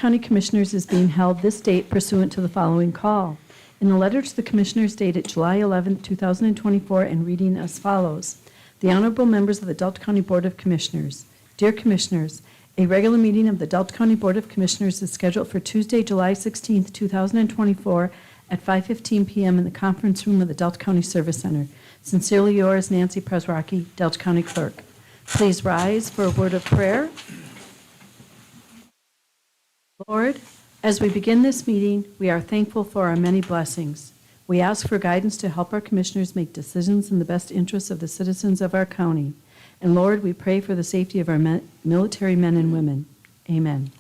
County Commissioners is being held this date pursuant to the following call. In a letter to the Commissioners dated July 11, 2024, and reading as follows. The Honorable Members of the Delta County Board of Commissioners. Dear Commissioners, a regular meeting of the Delta County Board of Commissioners is scheduled for Tuesday, July 16, 2024 at 5:15 p.m. in the conference room of the Delta County Service Center. Sincerely yours, Nancy Presrocki, Delta County Clerk. Please rise for a word of prayer. Lord, as we begin this meeting, we are thankful for our many blessings. We ask for guidance to help our commissioners make decisions in the best interests of the citizens of our county. And Lord, we pray for the safety of our military men and women. Amen.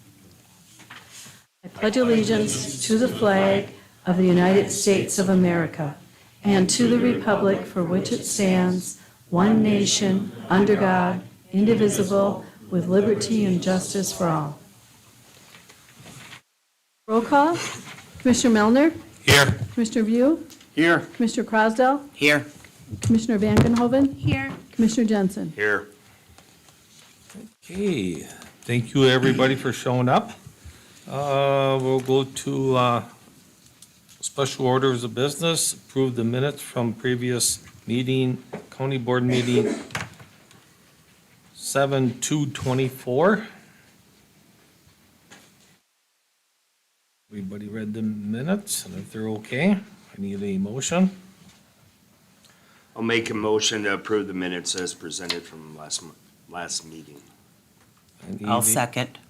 I pledge allegiance to the flag of the United States of America and to the republic for which it stands, one nation, under God, indivisible, with liberty and justice for all. Roll call. Commissioner Melner? Here. Commissioner View? Here. Commissioner Crosdell? Here. Commissioner Vankenhoven? Here. Commissioner Jensen? Here. Okay, thank you everybody for showing up. We'll go to special orders of business, approve the minutes from previous meeting, county board meeting 7/2/24. Everybody read the minutes, and if they're okay, I need a motion. I'll make a motion to approve the minutes as presented from last meeting. I'll second.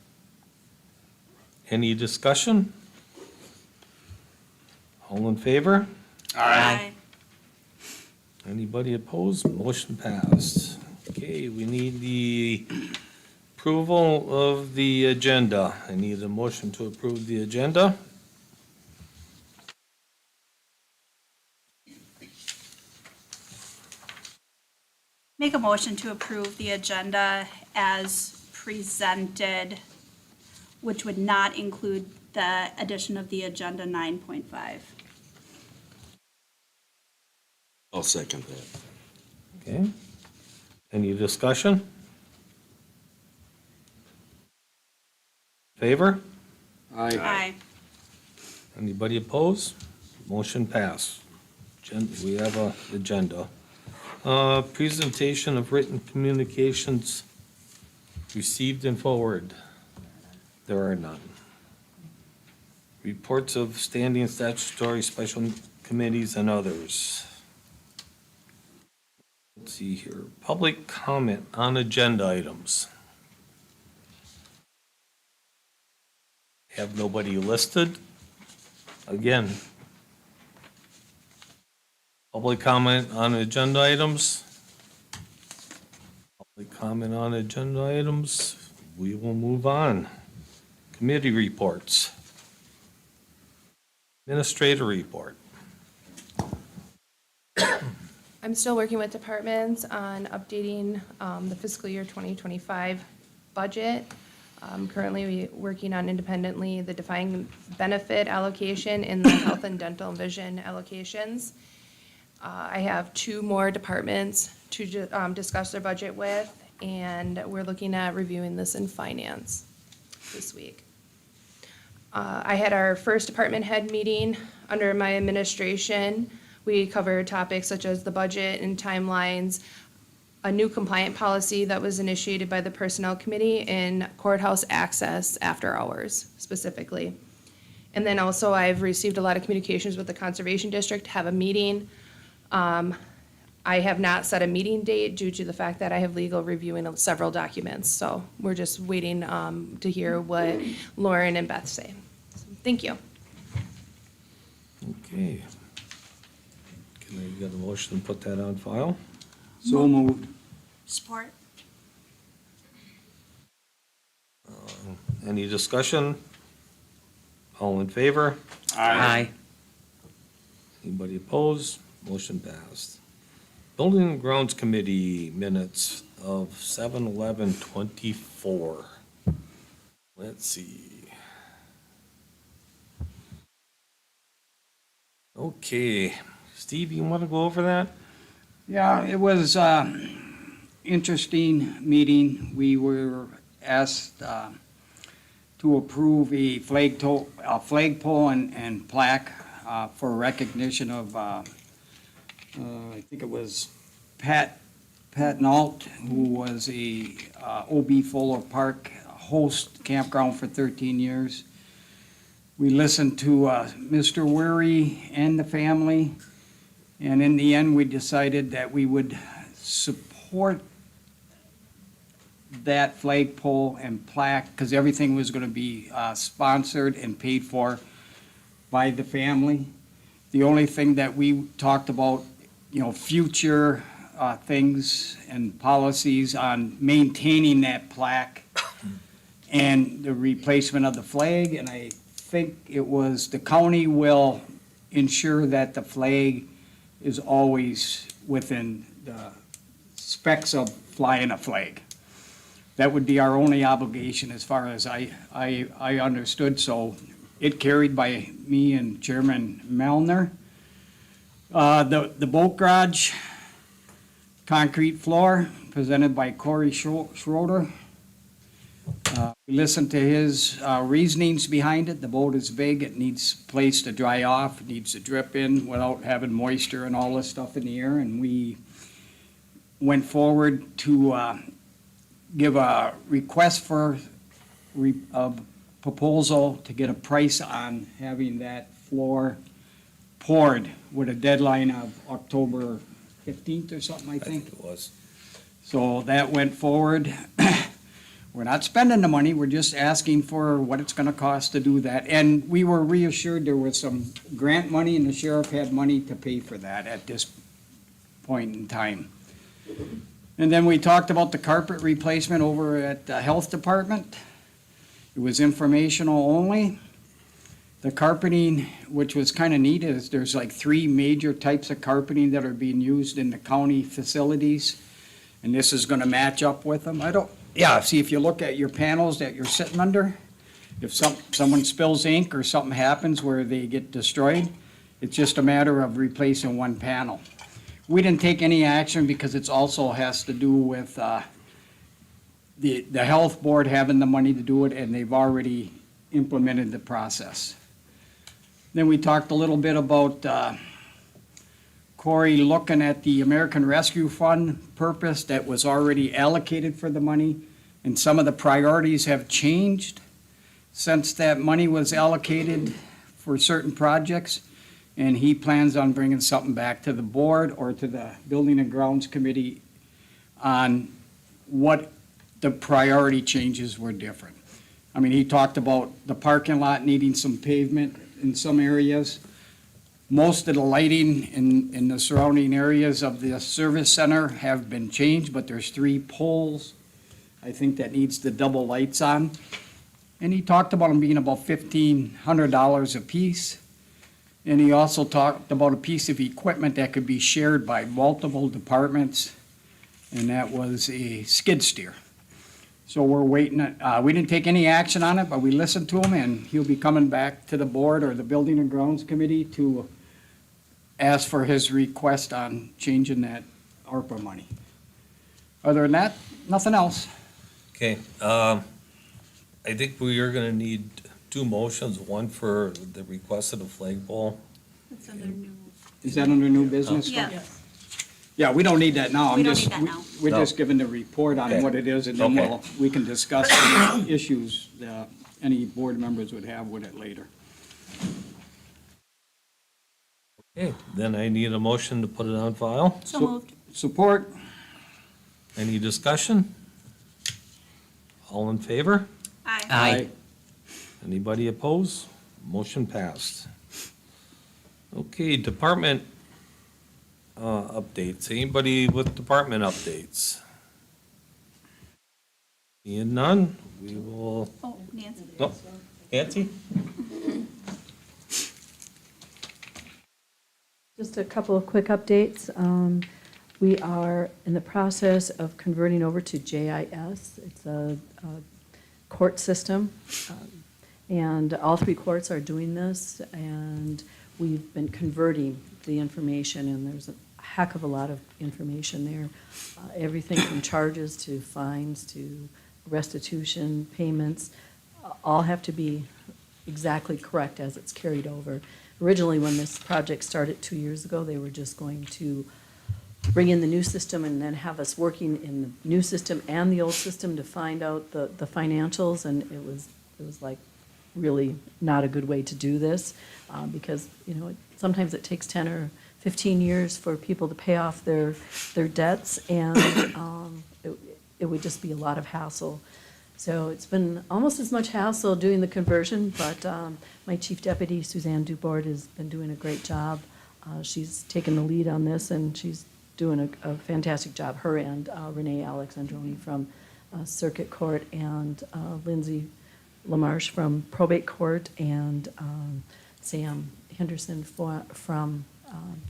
Any discussion? All in favor? Aye. Anybody opposed? Motion passed. Okay, we need the approval of the agenda. I need a motion to approve the agenda. Make a motion to approve the agenda as presented, which would not include the addition of the agenda 9.5. I'll second that. Okay. Any discussion? Favor? Aye. Anybody opposed? Motion passed. We have a agenda. Presentation of written communications received and forwarded. There are none. Reports of standing statutory special committees and others. Let's see here. Public comment on agenda items. Have nobody listed. Again, public comment on agenda items. Public comment on agenda items. We will move on. Committee reports. Administrator report. I'm still working with departments on updating the fiscal year 2025 budget. Currently working on independently the defined benefit allocation in the health and dental and vision allocations. I have two more departments to discuss their budget with, and we're looking at reviewing this in finance this week. I had our first department head meeting under my administration. We covered topics such as the budget and timelines, a new compliant policy that was initiated by the Personnel Committee, and courthouse access after hours specifically. And then also I've received a lot of communications with the Conservation District, have a meeting. I have not set a meeting date due to the fact that I have legal reviewing of several documents. So we're just waiting to hear what Lauren and Beth say. So, thank you. Okay. Can I get a motion to put that on file? So moved. Support. Any discussion? All in favor? Aye. Anybody opposed? Motion passed. Building and Grounds Committee minutes of 7/11/24. Let's see. Okay, Steve, you want to go over that? Yeah, it was interesting meeting. We were asked to approve a flagpole and plaque for recognition of, I think it was Pat Nault, who was a OB Fuller Park host campground for 13 years. We listened to Mr. Weary and the family, and in the end, we decided that we would support that flagpole and plaque, because everything was going to be sponsored and paid for by the family. The only thing that we talked about, future things and policies on maintaining that plaque and the replacement of the flag, and I think it was the county will ensure that the flag is always within the specs of flying a flag. That would be our only obligation as far as I understood, so it carried by me and Chairman Melner. The boat garage, concrete floor, presented by Corey Schroeder. We listened to his reasonings behind it. The boat is big, it needs a place to dry off, it needs to drip in without having moisture and all this stuff in the air, and we went forward to give a request for a proposal to get a price on having that floor poured with a deadline of October 15th or something, I think. it was. So that went forward. We're not spending the money, we're just asking for what it's gonna cost to do that. And we were reassured there was some grant money and the sheriff had money to pay for that at this point in time. And then we talked about the carpet replacement over at the health department. It was informational only. The carpeting, which was kind of neat, is there's like 3 major types of carpeting that are being used in the county facilities. And this is gonna match up with them. See, if you look at your panels that you're sitting under, if someone spills ink or something happens where they get destroyed, it's just a matter of replacing one panel. We didn't take any action because it also has to do with the health board having the money to do it, and they've already implemented the process. Then we talked a little bit about Corey looking at the American Rescue Fund purpose that was already allocated for the money, and some of the priorities have changed since that money was allocated for certain projects. And he plans on bringing something back to the board or to the Building and Grounds Committee on what the priority changes were different. I mean, he talked about the parking lot needing some pavement in some areas. Most of the lighting in the surrounding areas of the service center have been changed, but there's 3 poles, I think, that needs the double lights on. And he talked about them being about $1,500 a piece. And he also talked about a piece of equipment that could be shared by multiple departments, and that was a skid steer. So we're waiting, we didn't take any action on it, but we listened to him, and he'll be coming back to the board or the Building and Grounds Committee to ask for his request on changing that ARPA money. Other than that, nothing else. Okay, I think we are gonna need 2 motions, one for the request of the flagpole. It's under new. Is that under new business? Yeah. Yeah, we don't need that now. We don't need that now. We're just giving the report on Okay. what it is, and then Okay. we can discuss the issues that any board members would have with it later. Okay, then I need a motion to put it on file. So moved. Support? Any discussion? All in favor? Aye. Aye. Anybody opposed? Motion passed. Okay, department updates. Anybody with department updates? Seeing none, we will, Oh, Nancy. no, Nancy? Just a couple of quick updates. We are in the process of converting over to JIS. It's a court system, and all 3 courts are doing this, and we've been converting the information, and there's a heck of a lot of information there. Everything from charges to fines to restitution payments, all have to be exactly correct as it's carried over. Originally, when this project started 2 years ago, they were just going to bring in the new system and then have us working in the new system and the old system to find out the financials, and it was like really not a good way to do this, because, you know, sometimes it takes 10 or 15 years for people to pay off their debts, and it would just be a lot of hassle. So it's been almost as much hassle doing the conversion, but my chief deputy, Suzanne Dubord, has been doing a great job. She's taken the lead on this, and she's doing a fantastic job, her and Renee Alexandroni from Circuit Court, and Lindsay LaMarche from Probate Court, and Sam Henderson from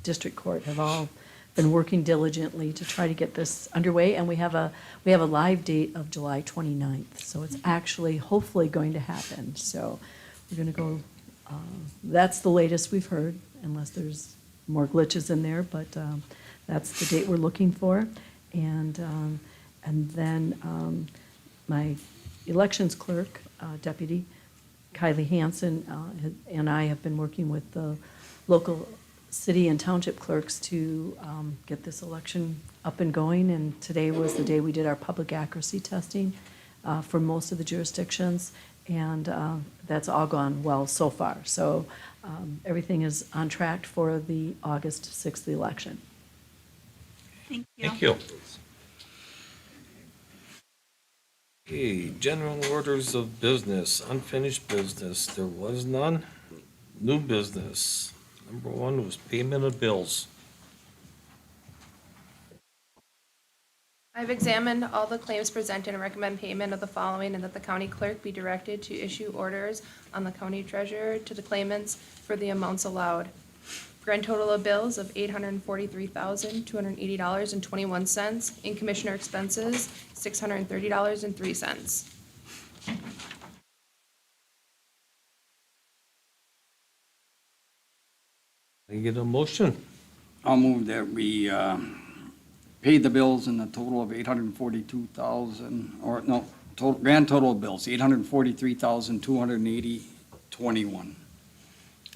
District Court have all been working diligently to try to get this underway, and we have a live date of July 29th, so it's actually hopefully going to happen. So we're going to go, that's the latest we've heard, unless there's more glitches in there, but that's the date we're looking for. And then my elections clerk, deputy, Kylie Hansen, and I have been working with the local city and township clerks to get this election up and going. And today was the day we did our public accuracy testing for most of the jurisdictions. And that's all gone well so far. So everything is on track for the August 6th election. Thank you. Thank you. Okay, general orders of business, unfinished business, there was none. New business, number one was payment of bills. I've examined all the claims presented and recommend payment of the following, and that the county clerk be directed to issue orders on the county treasurer to the claimants for the amounts allowed. Grand total of bills of $843,280.21. In commissioner expenses, $630.03. Can I get a motion? I'll move that we pay the bills in the total of 842,000, or no, grand total of bills, 843,280.21.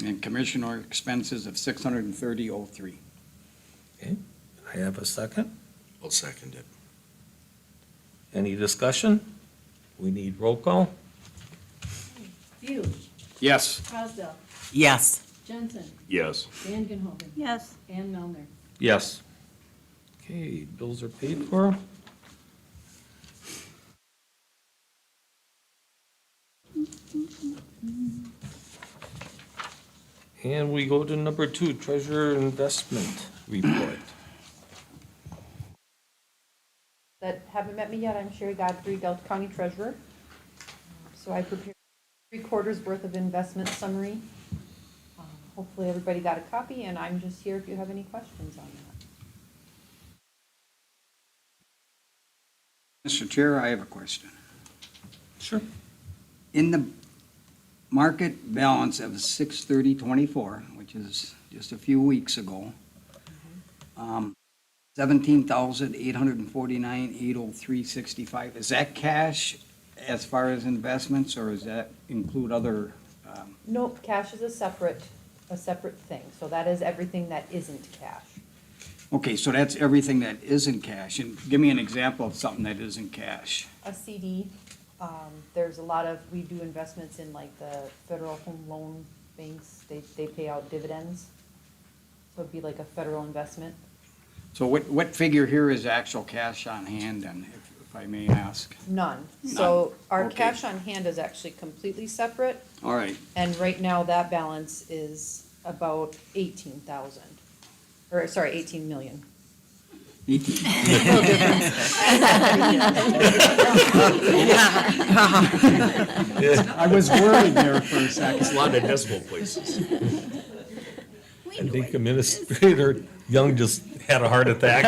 And commissioner expenses of 630.03. Okay, I have a second. I'll second it. Any discussion? We need roll call. View, Yes. Crosdale, Yes. Jensen, Yes. Van Genhoven, Yes. and Melner. Yes. Okay, bills are paid for. And we go to number two, treasurer investment report. That haven't met me yet, I'm Sherry Godfrey, Delta County Treasurer. So I prepared 3/4 worth of investment summary. Hopefully everybody got a copy, and I'm just here if you have any questions on that. Mr. Chair, I have a question. Sure. In the market balance of 6/30/24, which is just a few weeks ago, 17,849,803.65, is that cash as far as investments, or does that include other? Nope, cash is a separate thing, so that is everything that isn't cash. Okay, so that's everything that isn't cash, and give me an example of something that isn't cash. A CD, there's a lot of, we do investments in like the federal home loan banks, they pay out dividends. So it'd be like a federal investment. So what figure here is actual cash on hand, then, if I may ask? None. So our Okay. cash on hand is actually completely separate, All right, and right now that balance is about 18,000. Or, sorry, 18 million. I was worried there for a second. It's a lot of decimal places. We I knew think it. Administrator Young just had a heart attack.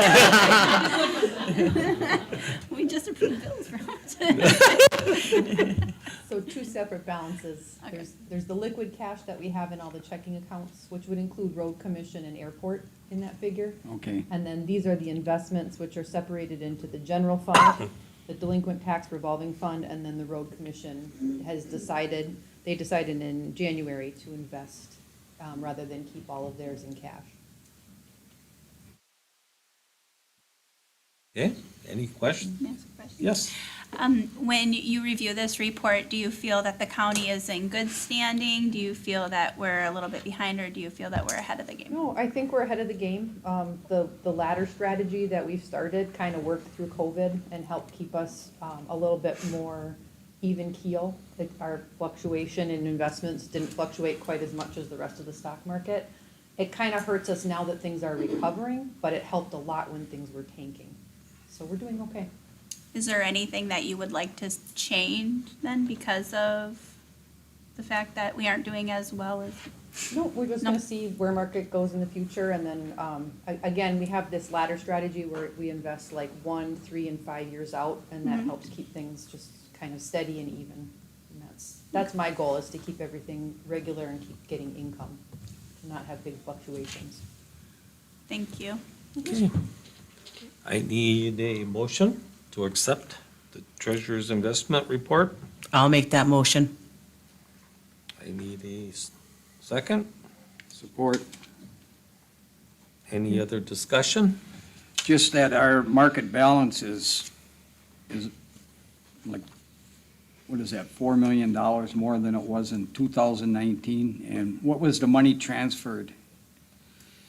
We just approved bills for it. So two separate balances. Okay. There's the liquid cash that we have in all the checking accounts, which would include road commission and airport in that figure. Okay, And then these are the investments, which are separated into the general fund the delinquent tax revolving fund, and then the road commission has decided, they decided in January to invest, rather than keep all of theirs in cash. Okay, any questions? May I ask a question? Yes. When you review this report, do you feel that the county is in good standing? Do you feel that we're a little bit behind, or do you feel that we're ahead of the game? No, I think we're ahead of the game. The ladder strategy that we've started kind of worked through COVID and helped keep us a little bit more even keel. Like, our fluctuation in investments didn't fluctuate quite as much as the rest of the stock market. It kind of hurts us now that things are recovering, but it helped a lot when things were tanking. So we're doing okay. Is there anything that you would like to change then because of the fact that we aren't doing as well as? No, we're just No. gonna see where market goes in the future, and then, again, we have this ladder strategy where we invest like 1, 3, and 5 years out, and that helps keep things just kind of steady and even. And that's my goal, is to keep everything regular and keep getting income, to not have big fluctuations. Thank you. Okay. I need a motion to accept the treasurer's investment report. I'll make that motion. I need a second. Support. Any other discussion? Just that our market balance is like, what is that, $4 million more than it was in 2019? And what was the money transferred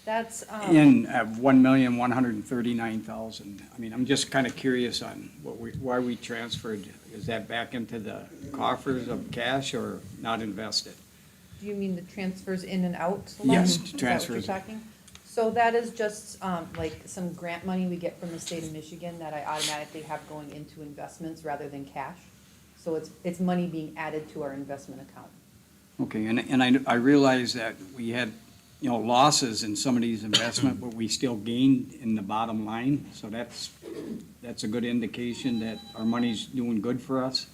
That's, in at $1,139,000? I mean, I'm just kind of curious on why we transferred. Is that back into the coffers of cash or not invested? do you mean the transfers in and out? Yes, Is that what you're transfers. talking? So that is just, like some grant money we get from the state of Michigan that I automatically have going into investments rather than cash. So it's money being added to our investment account. Okay, and I realize that we had, losses in some of these investments, but we still gained in the bottom line. So that's a good indication that our money's doing good for us.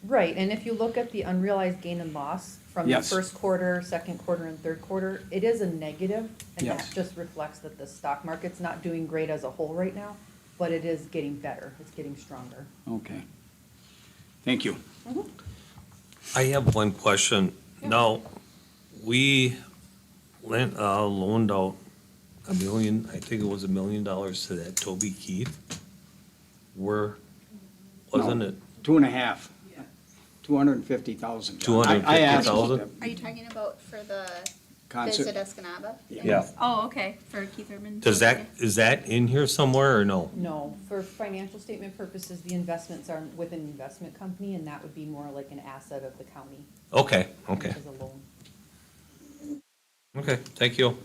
Right, and if you look at the unrealized gain and loss from the Yes. first quarter, second quarter, and third quarter, it is a negative, and that Yes. just reflects that the stock market's not doing great as a whole right now, but it is getting better, it's getting stronger. Okay. Thank you. I have one question. Now, we loaned out $1 million, I think it was $1 million to that Toby Keith. Wasn't No. it? 2.5. 250,000. 250,000? Are you talking about for the Concert. visit Escanaba? Yeah. Oh, okay, for Keith Urban. Is that in here somewhere or no? No, for financial statement purposes, the investments are with an investment company, and that would be more like an asset of the county Okay. as a loan. Okay, thank you.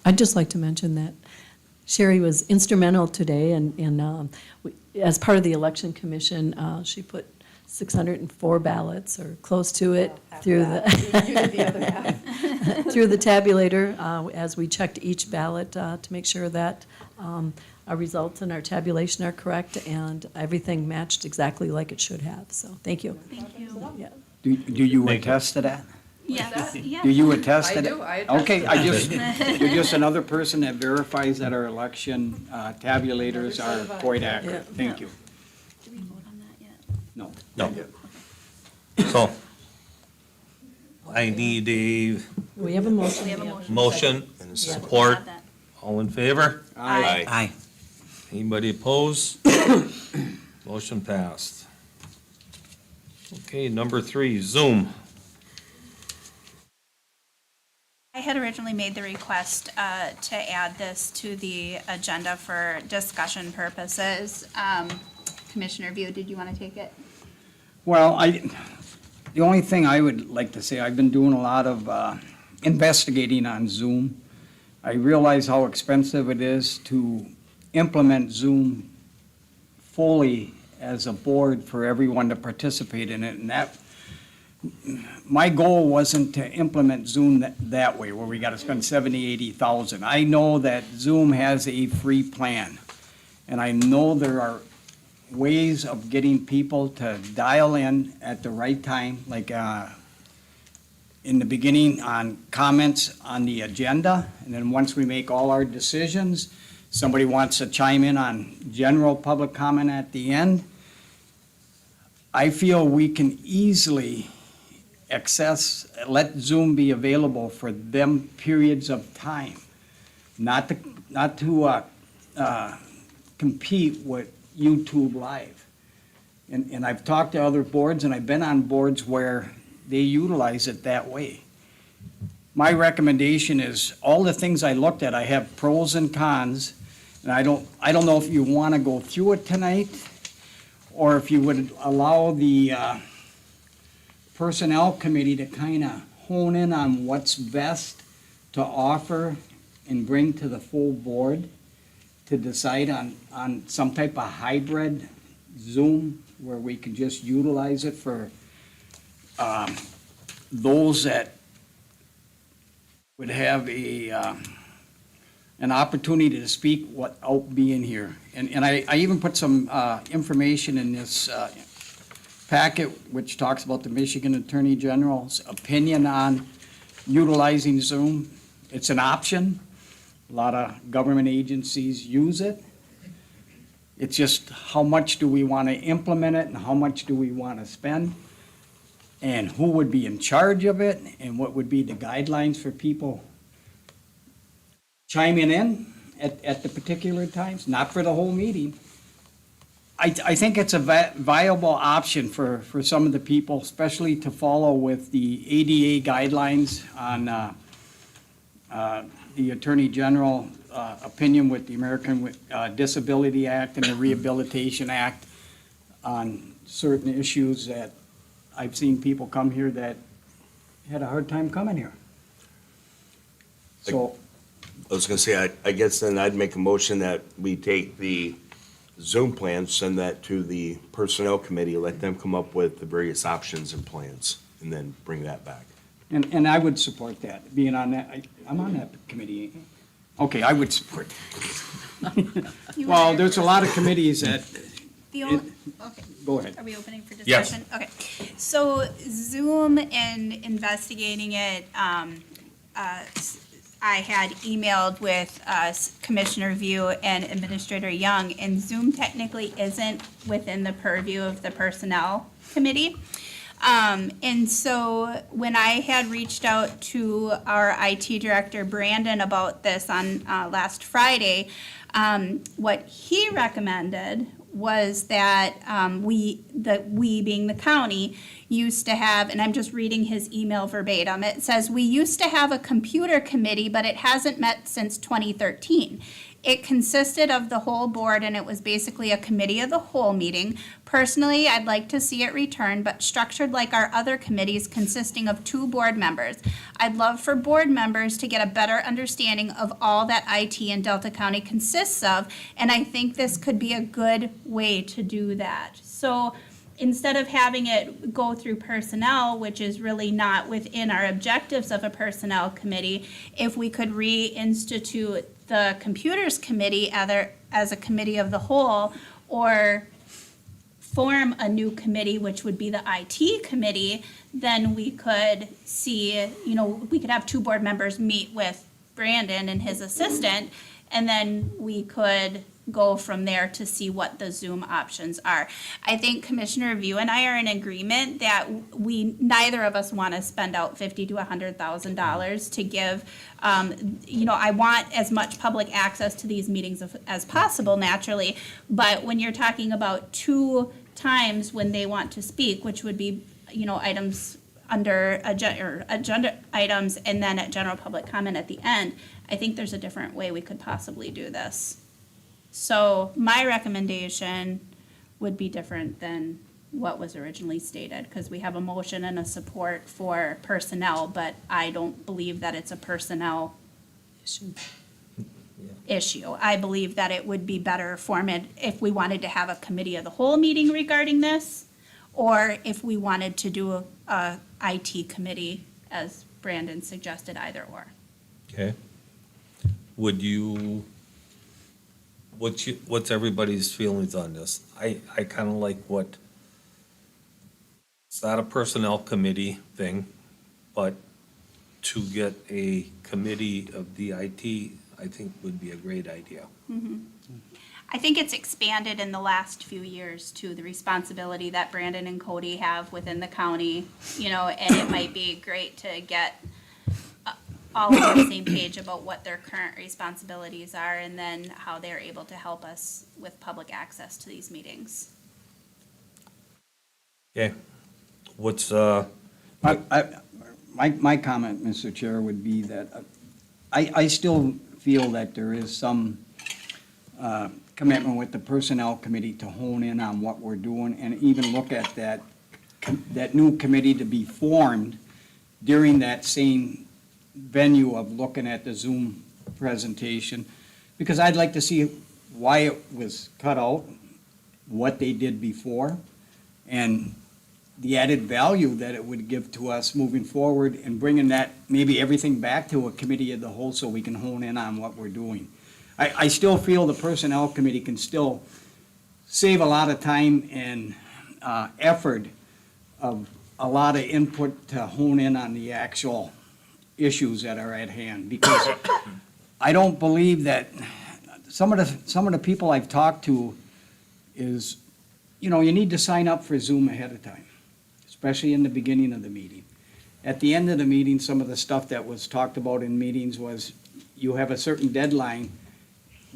I'd just like to mention that Sherry was instrumental today, and as part of the election commission, she put 604 ballots, or close to it, Half through that. You did the other half. through the tabulator, as we checked each ballot to make sure that our results and our tabulation are correct, and everything matched exactly like it should have. So, thank you. Thank you. Yeah. Do you Thank you. attest to that? Yes, Do yeah. you attest to I that? do, I attest Okay, to you're just another person that verifies that our election tabulators are quite accurate. Yeah. Thank you. Did we vote on that yet? No. No. So, I need a We have a motion. We have a motion. motion and support. Add that. All in favor? Aye. Aye. Anybody opposed? Motion passed. Okay, number 3, Zoom. I had originally made the request to add this to the agenda for discussion purposes. Commissioner View, did you want to take it? Well, the only thing I would like to say, I've been doing a lot of investigating on Zoom. I realize how expensive it is to implement Zoom fully as a board for everyone to participate in it, and my goal wasn't to implement Zoom that way, where we gotta spend 70, 80,000. I know that Zoom has a free plan, and I know there are ways of getting people to dial in at the right time, like in the beginning on comments on the agenda, and then once we make all our decisions, Somebody wants to chime in on general public comment at the end. I feel we can easily let Zoom be available for them periods of time, not to compete with YouTube Live. And I've talked to other boards, and I've been on boards where they utilize it that way. My recommendation is, all the things I looked at, I have pros and cons, and I don't know if you want to go through it tonight, or if you would allow the Personnel Committee to kind of hone in on what's best to offer and bring to the full board to decide on some type of hybrid Zoom where we can just utilize it for those that would have an opportunity to speak without being here. And I even put some information in this packet which talks about the Michigan Attorney General's opinion on utilizing Zoom. It's an option. A lot of government agencies use it. It's just how much do we want to implement it and how much do we want to spend? And who would be in charge of it and what would be the guidelines for people chiming in at the particular times, not for the whole meeting. I think it's a viable option for some of the people, especially to follow with the ADA guidelines on the Attorney General opinion with the American Disability Act and the Rehabilitation Act on certain issues that I've seen people come here that had a hard time coming here. So, I was gonna say, I guess then I'd make a motion that we take the Zoom plan, send that to the Personnel Committee, let them come up with the various options and plans, and then bring that back. and I would support that, being on that, I'm on that committee. Ain't I? Okay, I would support that. You Well, were- there's a lot of committees that, The only, okay. go ahead. Are we opening for Yes. discussion? Okay. So Zoom and investigating it, I had emailed with Commissioner View and Administrator Young, and Zoom technically isn't within the purview of the Personnel Committee. And so when I had reached out to our IT Director, Brandon, about this on last Friday, what he recommended was that we being the county, used to have, and I'm just reading his email verbatim, it says, "We used to have a computer committee, but it hasn't met since 2013. It consisted of the whole board, and it was basically a committee of the whole meeting. Personally, I'd like to see it returned, but structured like our other committees consisting of 2 board members. I'd love for board members to get a better understanding of all that IT in Delta County consists of, and I think this could be a good way to do that." So instead of having it go through personnel, which is really not within our objectives of a personnel committee, if we could reinstitute the computers committee either as a committee of the whole, or form a new committee, which would be the IT committee, then we could see, we could have 2 board members meet with Brandon and his assistant, and then we could go from there to see what the Zoom options are. I think Commissioner View and I are in agreement that neither of us want to spend out $50,000 to $100,000 to give, I want as much public access to these meetings as possible, naturally, but when you're talking about 2 times when they want to speak, which would be, items under agenda items and then at general public comment at the end, I think there's a different way we could possibly do this. So my recommendation would be different than what was originally stated, because we have a motion and a support for personnel, but I don't believe that it's a personnel issue. I believe that it would be better formed if we wanted to have a committee of the whole meeting regarding this, or if we wanted to do a IT committee, as Brandon suggested, either or. Okay. What's everybody's feelings on this? I kind of like it's not a personnel committee thing, but to get a committee of the IT I think would be a great idea. I think it's expanded in the last few years too, the responsibility that Brandon and Cody have within the county, and it might be great to get all on the same page about what their current responsibilities are and then how they're able to help us with public access to these meetings. Okay, what's, My comment, Mr. Chair, would be that I still feel that there is some commitment with the Personnel Committee to hone in on what we're doing and even look at that new committee to be formed during that same venue of looking at the Zoom presentation, because I'd like to see why it was cut out, what they did before, and the added value that it would give to us moving forward and bringing that, maybe everything back to a committee of the whole so we can hone in on what we're doing. I still feel the Personnel Committee can still save a lot of time and effort of a lot of input to hone in on the actual issues that are at hand. Because I don't believe that, some of the people I've talked to is, you need to sign up for Zoom ahead of time, especially in the beginning of the meeting. At the end of the meeting, some of the stuff that was talked about in meetings was you have a certain deadline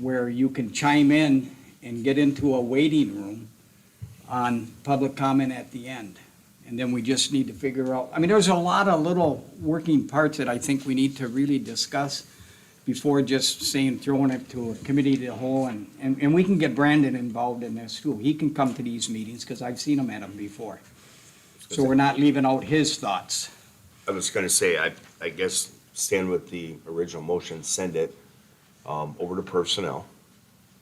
where you can chime in and get into a waiting room on public comment at the end. And then we just need to figure out, there's a lot of little working parts that I think we need to really discuss before just throwing it to a committee of the whole. And we can get Brandon involved in this too. He can come to these meetings because I've seen him at them before. So we're not leaving out his thoughts. I was gonna say, I guess, stand with the original motion, send it over to personnel.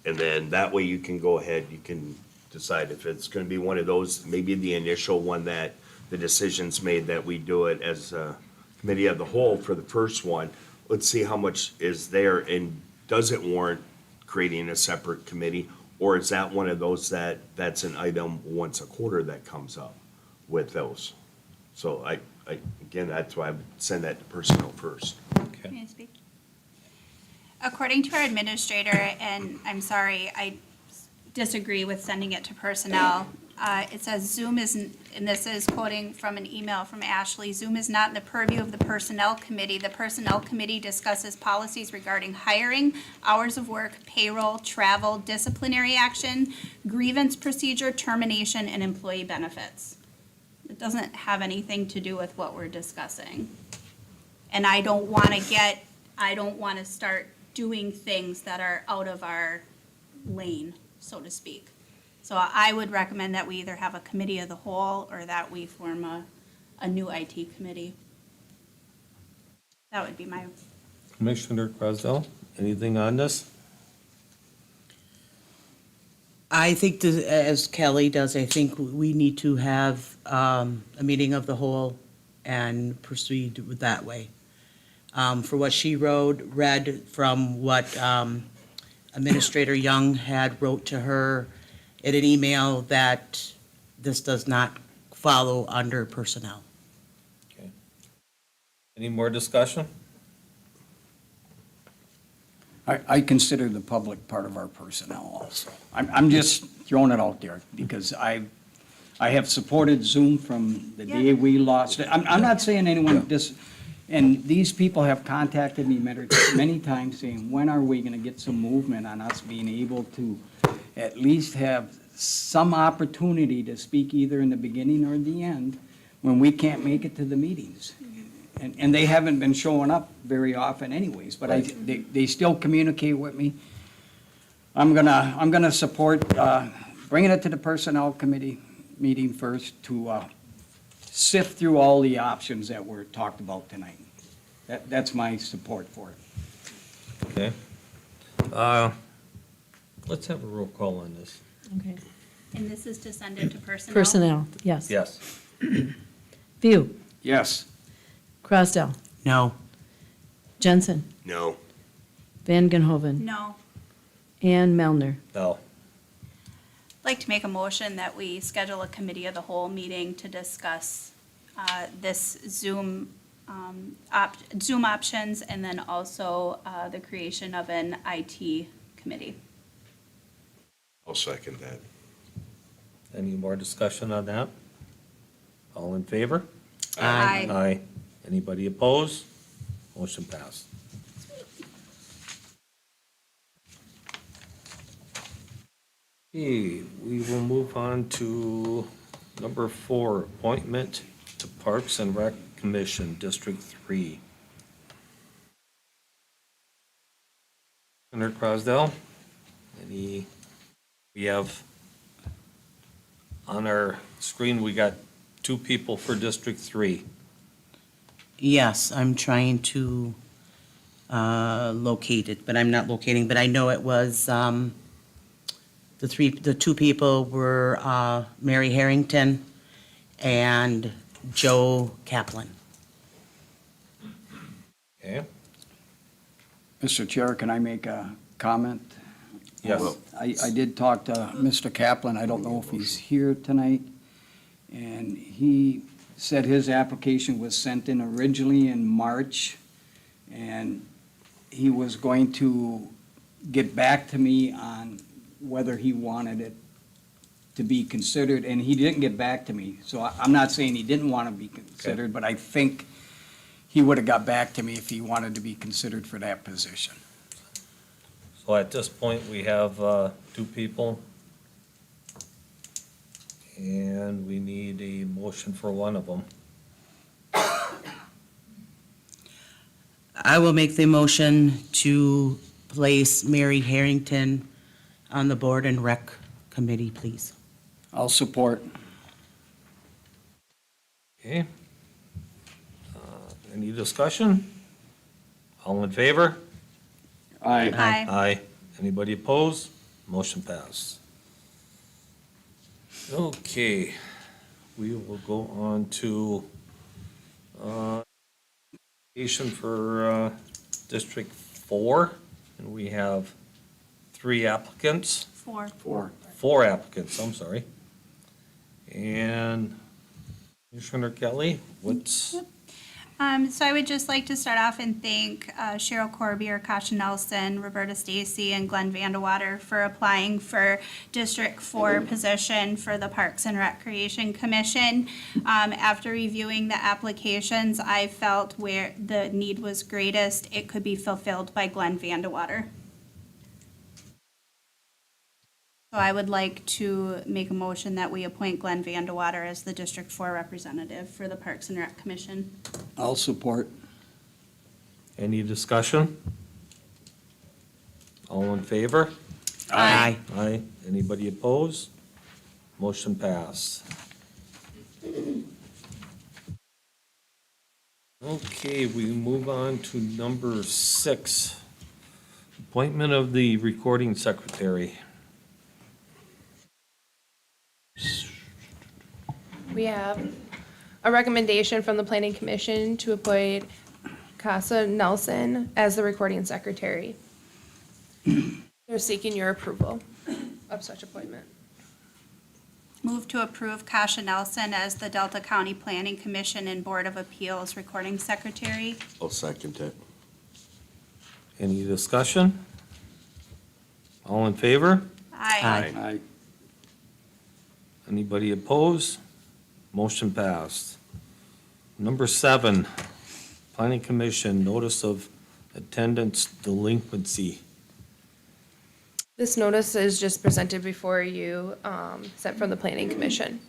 And then that way you can go ahead, you can decide if it's gonna be one of those, maybe the initial one that the decision's made that we do it as a committee of the whole for the first one. Let's see how much is there and does it warrant creating a separate committee? Or is that one of those that's an item once a quarter that comes up with those? So again, that's why I would send that to personnel first. okay. May I speak? According to our administrator, and I'm sorry, I disagree with sending it to personnel. It says Zoom isn't, and this is quoting from an email from Ashley, Zoom is not in the purview of the Personnel Committee. The Personnel Committee discusses policies regarding hiring, hours of work, payroll, travel, disciplinary action, grievance procedure, termination, and employee benefits. It doesn't have anything to do with what we're discussing. And I don't want to start doing things that are out of our lane, so to speak. So I would recommend that we either have a committee of the whole or that we form a new IT committee. That would be my, Commissioner Crosdell, anything on this? I think, as Kelly does, I think we need to have a meeting of the whole and proceed with that way. For what she read from what Administrator Young had wrote to her in an email that this does not follow under personnel. Okay. Any more discussion? I consider the public part of our personnel also. I'm just throwing it out there because I have supported Zoom from the day we lost it. I'm not saying anyone and these people have contacted me many times saying, when are we gonna get some movement on us being able to at least have some opportunity to speak either in the beginning or the end when we can't make it to the meetings? And they haven't been showing up very often anyways, but they still communicate with me. I'm gonna support, bringing it to the Personnel Committee meeting first to, sift through all the options that were talked about tonight. That's my support for it. Okay. Let's have a roll call on this. Okay. and this is to send it to personnel? Personnel, yes. Yes. View, Yes. Crosdell, No. Jensen, No. Van Genhoven, No. and Melner. No. I'd like to make a motion that we schedule a committee of the whole meeting to discuss this Zoom Zoom options, and then also the creation of an IT committee. I'll second that. Any more discussion on that? All in favor? Aye. Aye. Anybody opposed? Motion passed. Okay, we will move on to number 4, appointment to Parks and Rec Commission, District 3. Senator Crosdell, we have on our screen, we got 2 people for District 3. Yes, I'm trying to locate it, but I'm not locating, but I know it was, the 2 people were Mary Harrington and Joe Kaplan. Okay? Mr. Chair, can I make a comment? Yes. I did talk to Mr. Kaplan, I don't know if he's here tonight, and he said his application was sent in originally in March, and he was going to get back to me on whether he wanted it to be considered, and he didn't get back to me. So I'm not saying he didn't want to be considered, but I think he would have got back to me if he wanted to be considered for that position. So at this point, we have 2 people. And we need a motion for one of them. I will make the motion to place Mary Harrington on the Board and Rec Committee, please. I'll support. Okay? Any discussion? All in favor? Aye. Aye. Aye. Anybody opposed? Motion passed. Okay, we will go on to application for District 4, and we have 3 applicants, 4. 4 applicants, I'm sorry. And Commissioner Kelly, what's, So I would just like to start off and thank Cheryl Corbier, Kasha Nelson, Roberta Stacy, and Glenn Vandewater for applying for District 4 position for the Parks and Recreation Commission. After reviewing the applications, I felt where the need was greatest, it could be fulfilled by Glenn Vandewater. So I would like to make a motion that we appoint Glenn Vandewater as the District 4 representative for the Parks and Rec Commission. I'll support. any discussion? All in favor? Aye. Aye. Anybody opposed? Motion passed. Okay, we move on to number 6. Appointment of the recording secretary. We have a recommendation from the planning commission to appoint Casa Nelson as the recording secretary. They're seeking your approval of such appointment. Move to approve Kasha Nelson as the Delta County Planning Commission and Board of Appeals Recording Secretary. I'll second it. Any discussion? All in favor? Aye. Aye. Anybody opposed? Motion passed. Number 7, Planning Commission, notice of attendance delinquency. This notice is just presented before you, sent from the planning commission.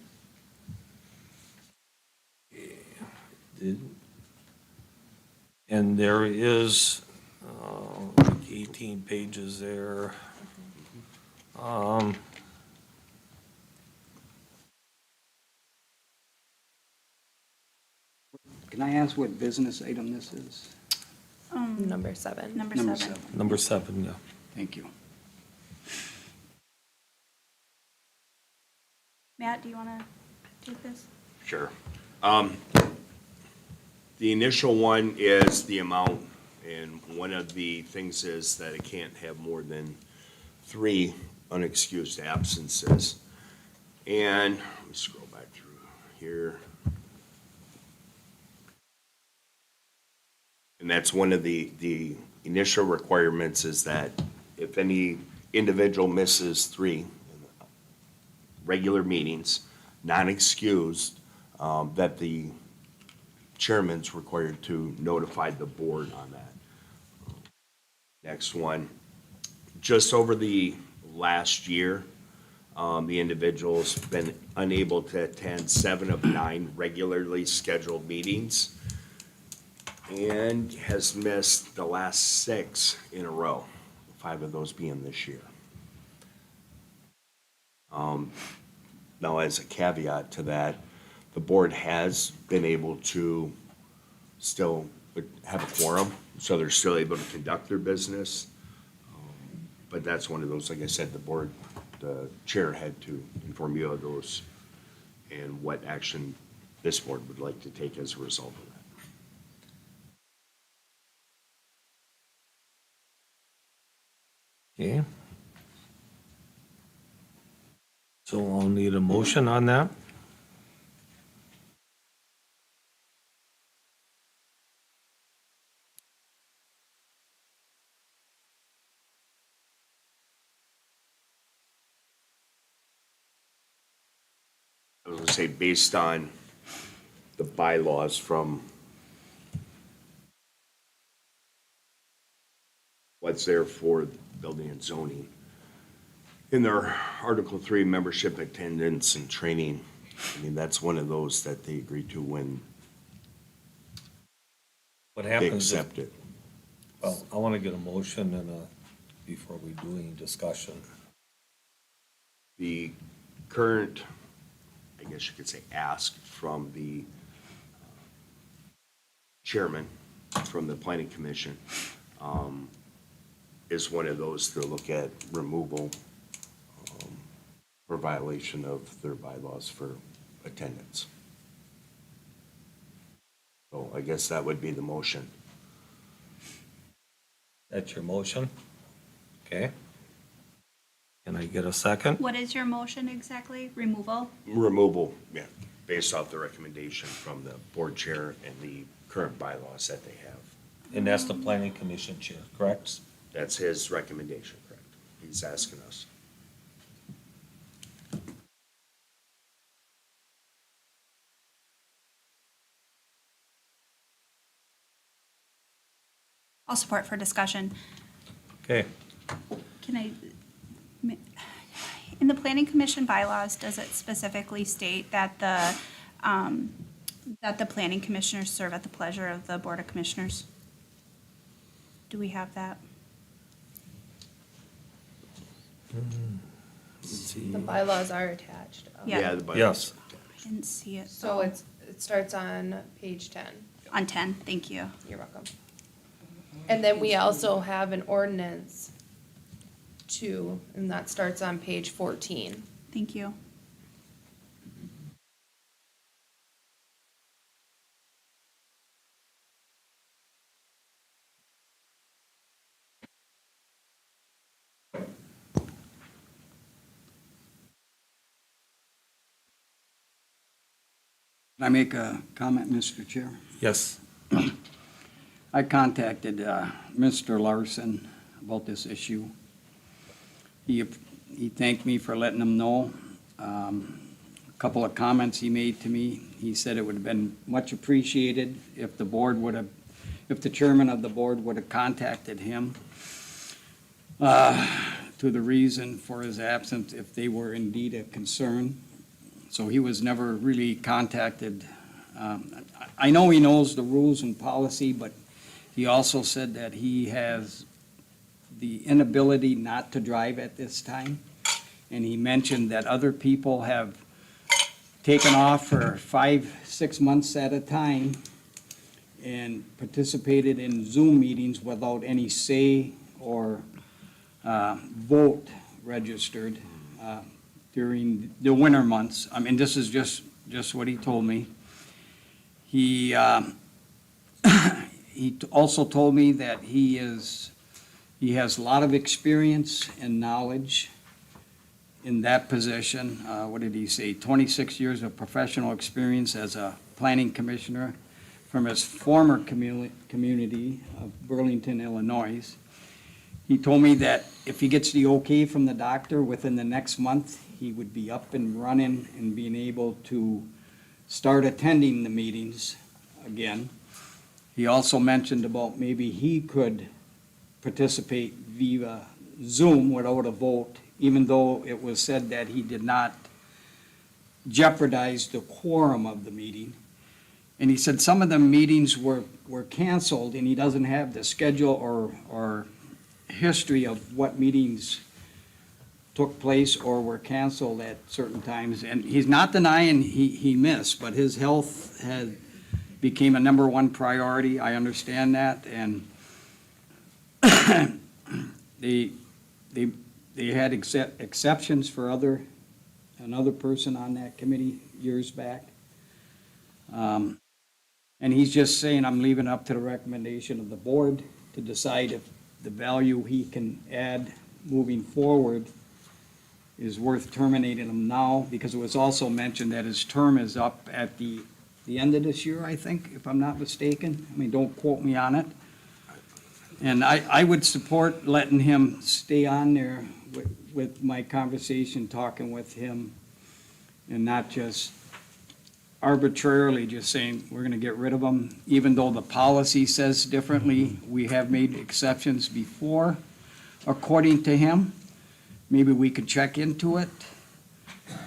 And there is like 18 pages there. Can I ask what business item this is? Number 7. Number Number 7. 7. Number 7, yeah. Thank you. Matt, do you want to take this? Sure. The initial one is the amount, and one of the things is that it can't have more than 3 unexcused absences. And, let me scroll back through here. And that's one of the initial requirements is that if any individual misses 3 regular meetings, non-excused, that the chairman's required to notify the board on that. Next one, just over the last year, the individual's been unable to attend 7 of 9 regularly scheduled meetings and has missed the last 6 in a row, 5 of those being this year. Now, as a caveat to that, the board has been able to still have a quorum, so they're still able to conduct their business. But that's one of those, like I said, the chair had to inform you of those and what action this board would like to take as a result of that. Okay. So I'll need a motion on that. I was gonna say, based on the bylaws from what's there for building and zoning, in their Article 3 membership, attendance, and training, I mean, that's one of those that they agree to when What they happens if, accept it. well, I want to get a motion and before we do any discussion. The current, I guess you could say, ask from the chairman, from the planning commission, is one of those to look at removal for violation of their bylaws for attendance. So I guess that would be the motion. That's your motion? Okay. Can I get a second? What is your motion exactly? Removal? Removal, yeah, based off the recommendation from the board chair and the current bylaws that they have. And that's the planning commission chair, correct? That's his recommendation, correct? He's asking us. I'll support for discussion. Okay. Can I, in the planning commission bylaws, does it specifically state that the planning commissioners serve at the pleasure of the board of commissioners? Do we have that? Let's see. The bylaws are attached. Yeah. The bylaws. Yes. I didn't see it. So it starts on page 10. On 10, thank you. You're welcome. And then we also have an ordinance too, and that starts on page 14. Thank you. Can I make a comment, Mr. Chair? Yes. I contacted Mr. Larson about this issue. He thanked me for letting him know. A couple of comments he made to me. He said it would have been much appreciated if the board would have, if the chairman of the board would have contacted him to the reason for his absence, if they were indeed a concern. So he was never really contacted. I know he knows the rules and policy, but he also said that he has the inability not to drive at this time. And he mentioned that other people have taken off for 5-6 months at a time and participated in Zoom meetings without any say or vote registered during the winter months. I mean, this is just what he told me. He also told me that he has a lot of experience and knowledge in that position. What did he say? 26 years of professional experience as a planning commissioner, from his former community of Burlington, Illinois. He told me that if he gets the okay from the doctor within the next month, he would be up and running and being able to start attending the meetings again. He also mentioned about maybe he could participate via Zoom without a vote, even though it was said that he did not jeopardize the quorum of the meeting. And he said some of the meetings were canceled, and he doesn't have the schedule or history of what meetings took place or were canceled at certain times. And he's not denying he missed, but his health became a number one priority. I understand that, and they had exceptions for another person on that committee years back. And he's just saying, I'm leaving it up to the recommendation of the board to decide if the value he can add moving forward is worth terminating him now, because it was also mentioned that his term is up at the end of this year, I think, if I'm not mistaken. I mean, don't quote me on it. And I would support letting him stay on there with my conversation, talking with him, and not just arbitrarily just saying, we're gonna get rid of him, even though the policy says differently. We have made exceptions before, according to him. Maybe we could check into it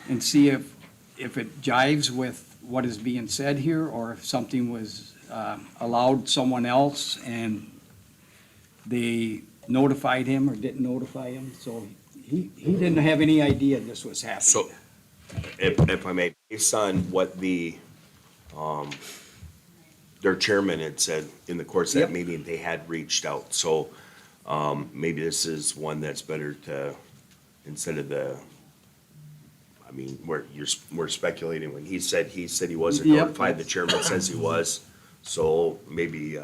and see if it jives with what is being said here, or if something was allowed someone else and they notified him or didn't notify him. So he didn't have any idea this was happening. So, if I may, based on what their chairman had said in the course of that Yep. meeting, they had reached out. So, maybe this is one that's better to, instead of we're speculating. When he said he wasn't Yep. notified, the chairman says he was. So maybe,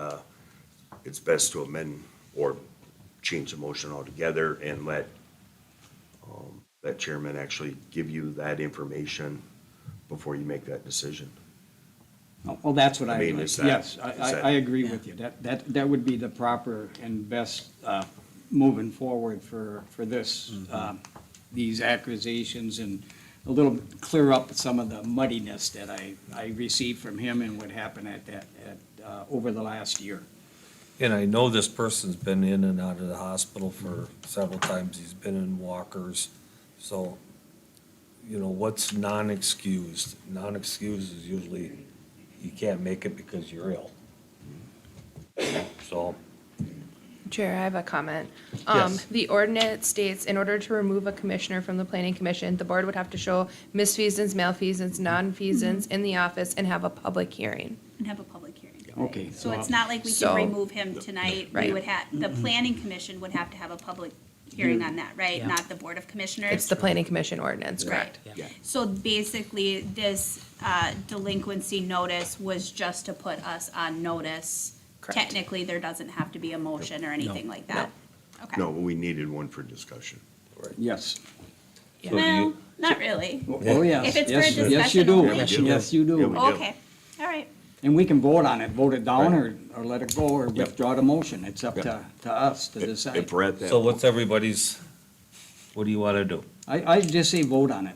it's best to amend or change the motion altogether and let that chairman actually give you that information before you make that decision. Well, that's what I I mean, agree. is that- Yes, is I that- agree with you. That would be the proper and best moving forward for this, these accusations, and a little clear up some of the muddiness that I received from him and what happened over the last year. And I know this person's been in and out of the hospital for several times. He's been in walkers. So, what's non-excused? Non-excused is usually you can't make it because you're ill. So, Chair, I have a comment. Yes. The ordinance states, in order to remove a commissioner from the planning commission, the board would have to show misfeasance, malfeasance, nonfeasance in the office and have a public hearing. And have a public hearing. Okay. So it's not like we can So- remove him tonight. We Right. would have, the planning commission would have to have a public hearing on that, right? Yeah. Not the board of commissioners? It's the planning commission ordinance, Right. correct? Yeah. So basically, this delinquency notice was just to put us on notice. Correct. Technically, there doesn't have to be a motion or anything like that. Okay. No, we needed one for discussion. Yes. So do Well, you- not really. Oh, yes. If it's for a Yes, you discussion do. only. Yeah, we do. Yes, you Yeah, we do. do. Okay, all right. And we can vote on it, vote it down or let it go or withdraw the motion. It's up Yep. to us to If decide. we're at that. so what's everybody's, what do you want to do? I just say vote on it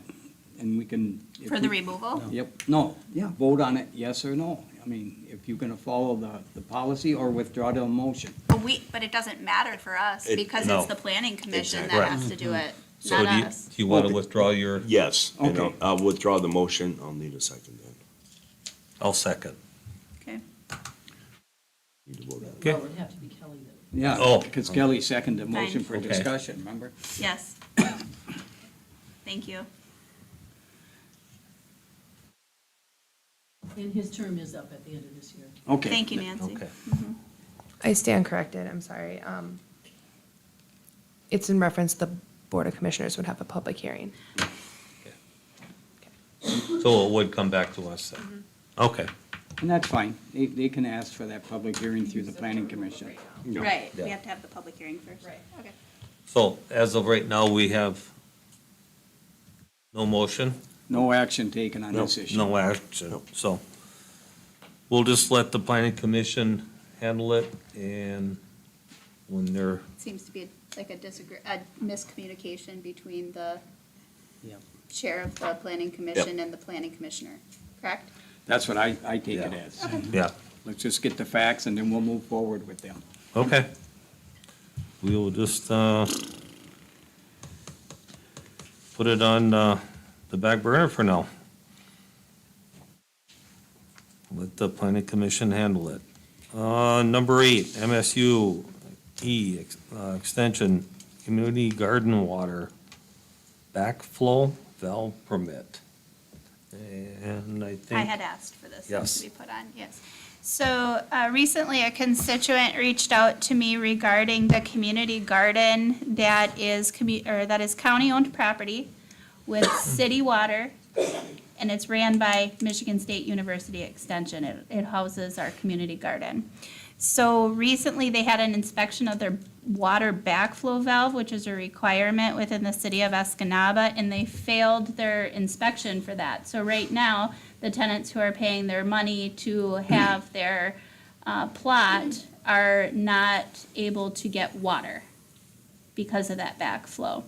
and we can. if For the we- removal? Yep, no, yeah, vote on it, yes or no. I mean, if you're gonna follow the policy or withdraw the motion. But it doesn't matter for us It- because No. it's the planning commission Exactly. that has to do it, So not do you, us. do you want to Okay. withdraw your, Yes, and Okay. I'll withdraw the motion. I'll need a second then. I'll second. Okay. Need to vote on it. Okay. Well, it'd have to be Kelly that. Yeah, Oh. because Kelly seconded the motion for Okay. discussion, remember? Yes. Thank you. And his term is up at the end of this year. Okay. Thank you, Nancy. Okay. I stand corrected, I'm sorry. It's in reference, the board of commissioners would have a public hearing. So it would come back to us then? Okay. And that's fine. They can ask for that public hearing through the planning commission. No. Right, Yeah. we have to have the public hearing first. Right. Okay. So as of right now, we have no motion, No action taken on No, this issue. no action. So we'll just let the planning commission handle it, and when they're, Seems to be like a miscommunication between the Yep. chair of the planning commission and the planning commissioner, correct? That's what I take it as. yeah, Let's just get the facts and then we'll move forward with them. okay. We will just, put it on, the back burner for now. Let the planning commission handle it. Number 8, MSU extension, community garden water backflow valve permit. And I think. I had asked for this Yes. to be put on, yes. So recently, a constituent reached out to me regarding the community garden that is county-owned property with city water, and it's ran by Michigan State University Extension. It houses our community garden. So recently, they had an inspection of their water backflow valve, which is a requirement within the city of Escanaba, and they failed their inspection for that. So right now, the tenants who are paying their money to have their plot are not able to get water because of that backflow.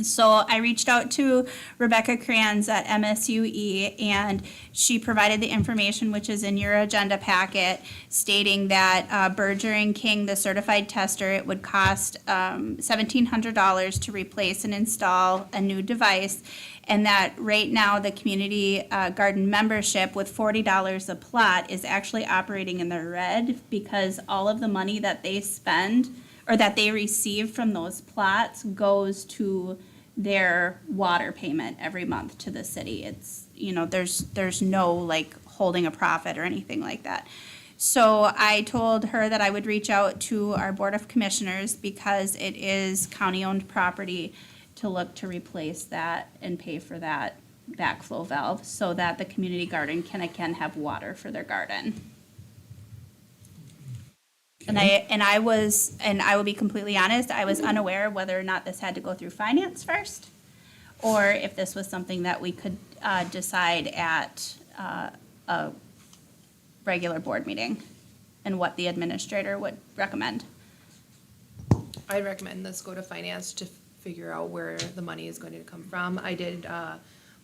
So I reached out to Rebecca Kranz at MSUE, and she provided the information, which is in your agenda packet, stating that Berger and King, the certified tester, it would cost $1,700 to replace and install a new device, and that right now the community garden membership with $40 a plot is actually operating in the red, because all of the money that they spend or that they receive from those plots goes to their water payment every month to the city. It's, there's no like holding a profit or anything like that. So I told her that I would reach out to our Board of Commissioners, because it is county-owned property, to look to replace that and pay for that backflow valve so that the community garden can again have water for their garden. And I will be completely honest, I was unaware whether or not this had to go through finance first, or if this was something that we could decide at a regular board meeting, and what the administrator would recommend. I recommend this go to finance to figure out where the money is going to come from. I did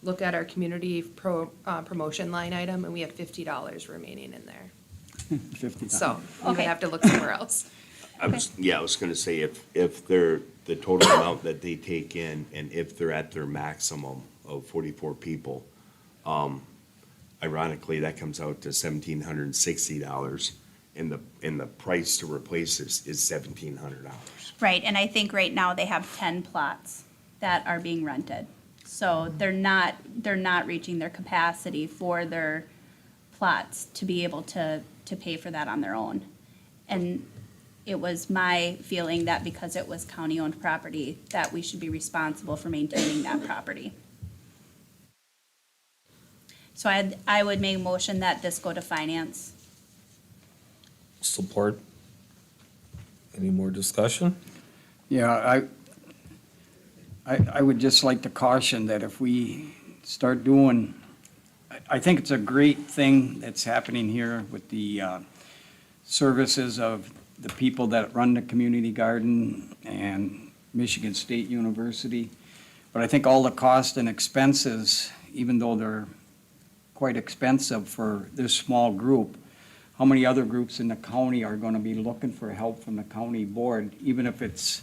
look at our community promotion line item, and we have $50 remaining in there. 50. So we would Okay. have to look somewhere else. I was gonna say, if they're, the total amount that they take in, and if they're at their maximum of 44 people, ironically, that comes out to $1,760, and the price to replace this is $1,700. Right, and I think right now they have 10 plots that are being rented. So they're not reaching their capacity for their plots to be able to pay for that on their own. And it was my feeling that because it was county-owned property, that we should be responsible for maintaining that property. So I would make a motion that this go to finance. Support. Any more discussion? Yeah, I would just like to caution that if we start doing, I think it's a great thing that's happening here with the services of the people that run the community garden and Michigan State University. But I think all the cost and expenses, even though they're quite expensive for this small group, how many other groups in the county are gonna be looking for help from the county board, even if it's,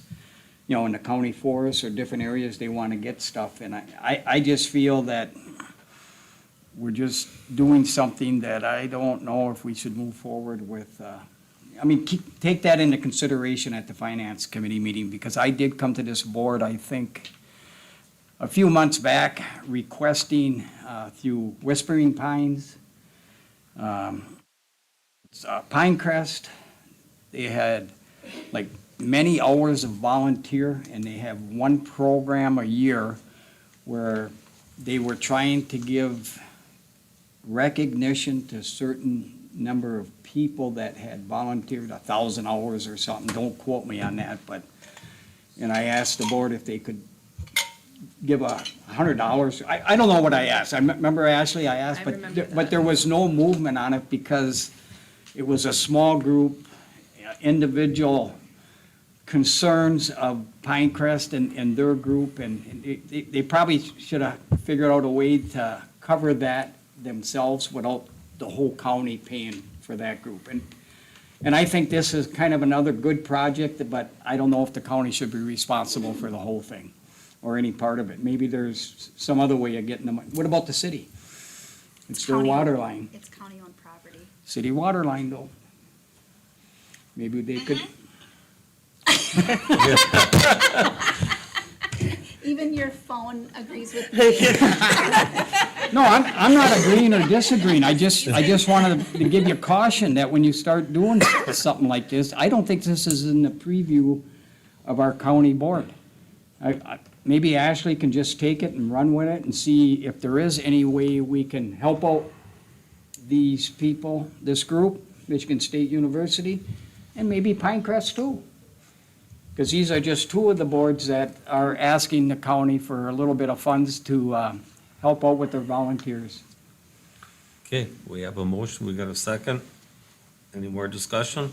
in the county forest or different areas they wanna get stuff. And I just feel that we're just doing something that I don't know if we should move forward with. Take that into consideration at the finance committee meeting, because I did come to this board, I think, a few months back, requesting through Whispering Pines, Pinecrest, they had like many hours of volunteer, and they have one program a year where they were trying to give recognition to a certain number of people that had volunteered 1,000 hours or something. Don't quote me on that, and I asked the board if they could give $100. I don't know what I asked. Remember Ashley, I asked, I but, remember but that. there was no movement on it because it was a small group, individual concerns of Pinecrest and their group, and they probably should have figured out a way to cover that themselves without the whole county paying for that group. And I think this is kind of another good project, but I don't know if the county should be responsible for the whole thing or any part of it. Maybe there's some other way of getting the money. What about the city? It's their County- water line, It's county-owned property. city water line though. Maybe they could, Even your phone agrees with me. no, I'm not agreeing or disagreeing. I just wanted to give you caution that when you start doing something like this, I don't think this is in the preview of our county board. Maybe Ashley can just take it and run with it and see if there is any way we can help out these people, this group, Michigan State University, and maybe Pinecrest too. Because these are just two of the boards that are asking the county for a little bit of funds to help out with their volunteers. Okay, we have a motion, we got a second. Any more discussion?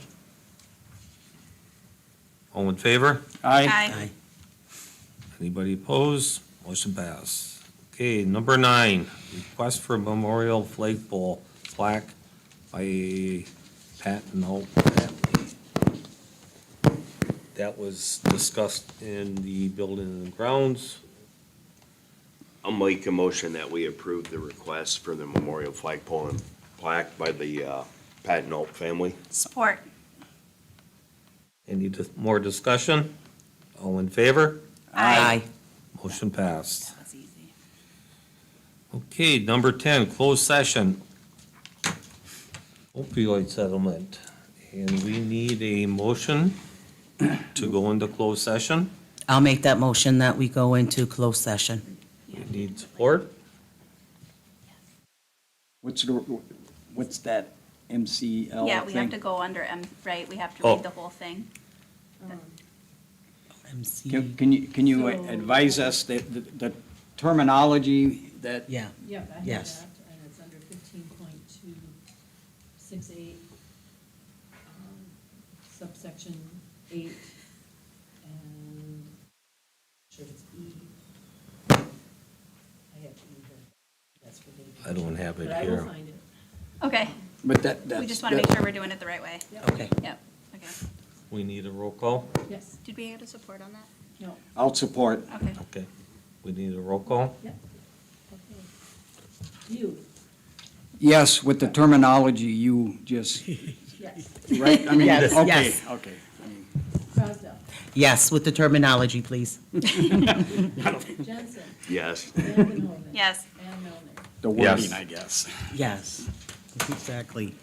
All in favor? Aye. Anybody opposed? Motion passed. Okay, number 9, request for memorial flagpole plaque by Pat Note. That was discussed in the building and grounds. I'll make a motion that we approve the request for the memorial flagpole and plaque by the Pat Nolt family. Support. Any more discussion? All in favor? Aye. Motion passed. That was easy. Okay, number 10, closed session. Opioid settlement. And we need a motion to go into closed session. I'll make that motion that we go into closed session. We need support. What's that MCL Yeah, we have thing? to go under M, right? We have to Oh. read the whole thing. MC. Can you So- advise us the terminology that, Yeah, Yep, I have Yes. that, and it's under 15.268, subsection 8, and sure it's E. I have E here. That's for litigation. I don't have it But I will here. find it. Okay, but that's. we just want to make sure we're doing it the right way. okay. Yep, okay. We need a roll call. Yes, Did we get a support on that? no, I'll support. Okay. Okay. We need a roll call. yep. Okay. You, Yes, with the terminology you just, yes. right? I mean, Yes, okay, yes. okay. Crosdell, Yes, with the terminology, please. Jensen, Yes. Vandenhoven. Yes. And Melnick. The Yes. wording, I guess. Yes, exactly.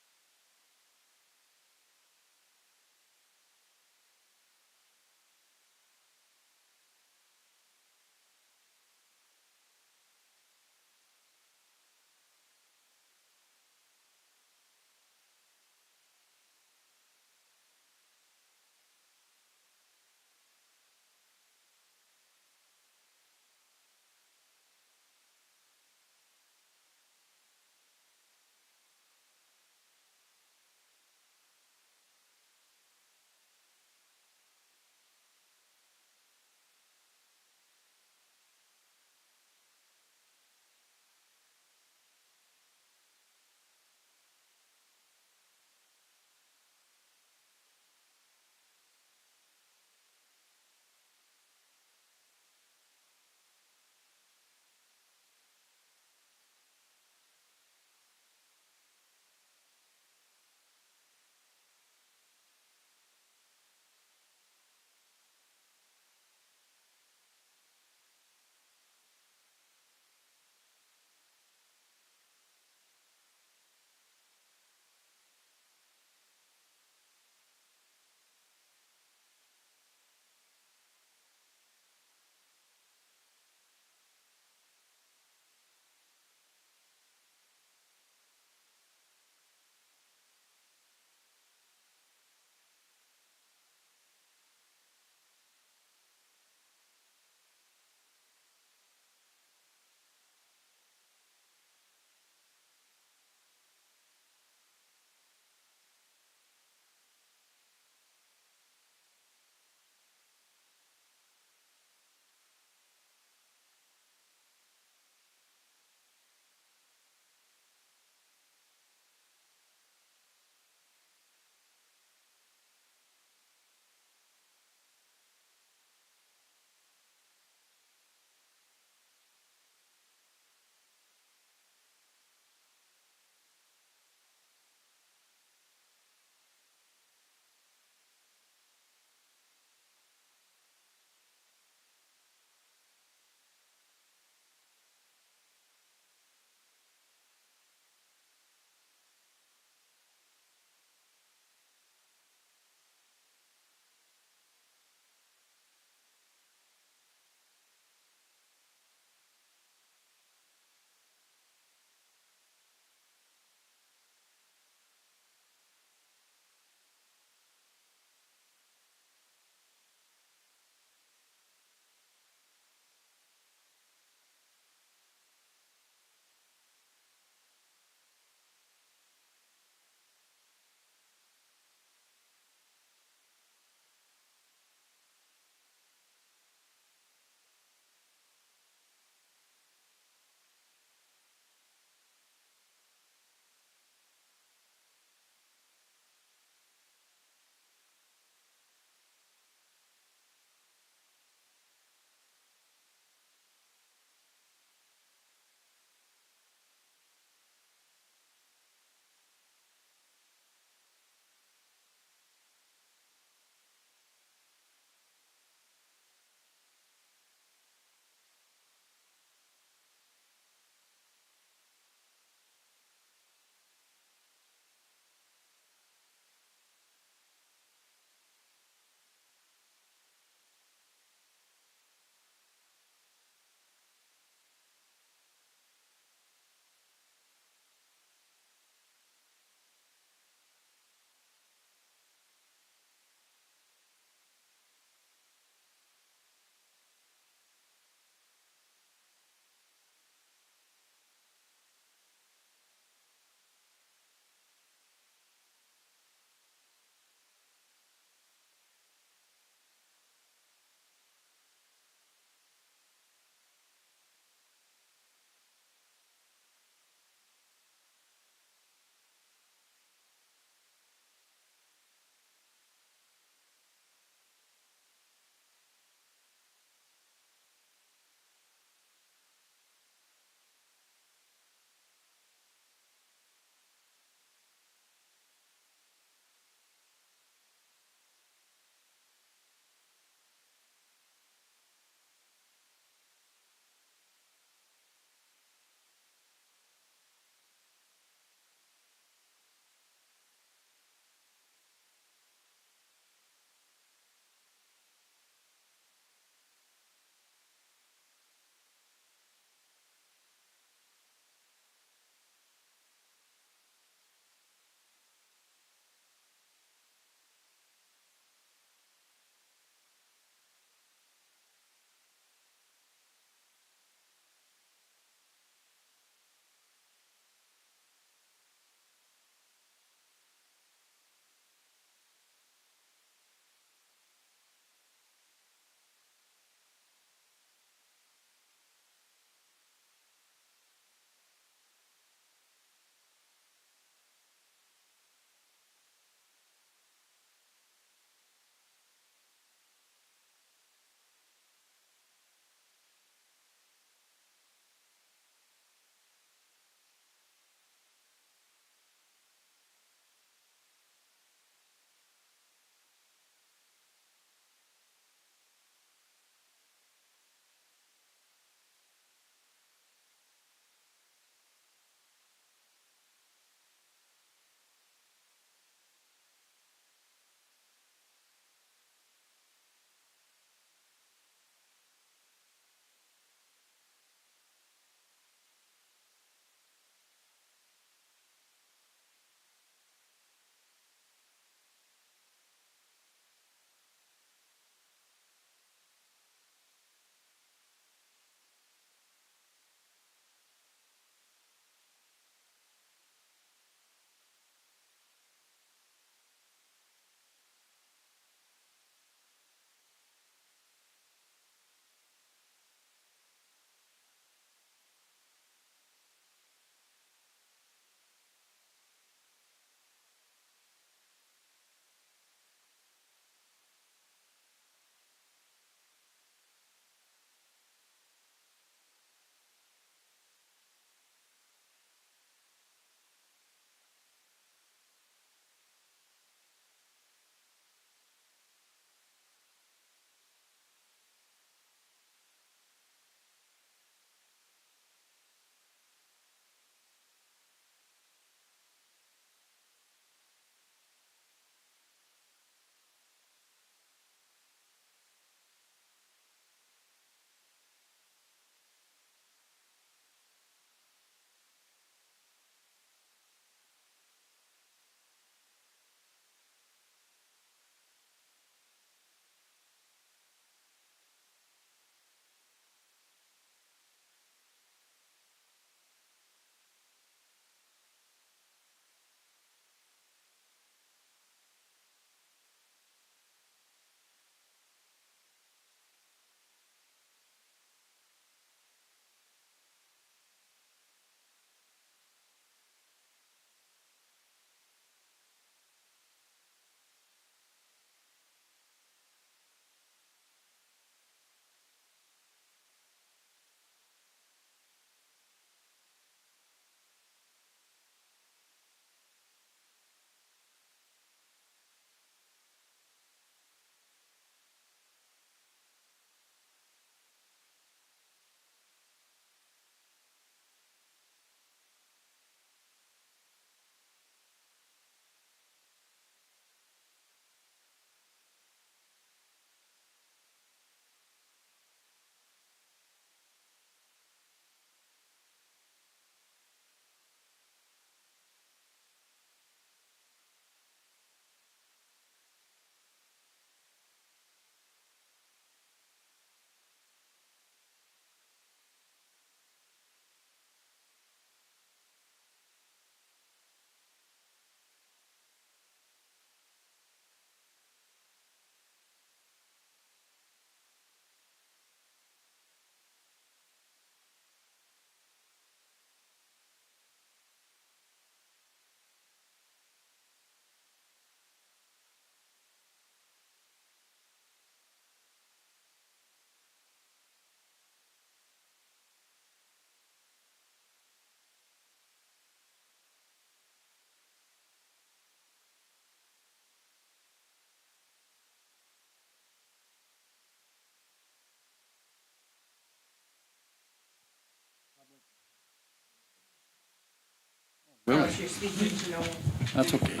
you're speaking to no one. That's okay.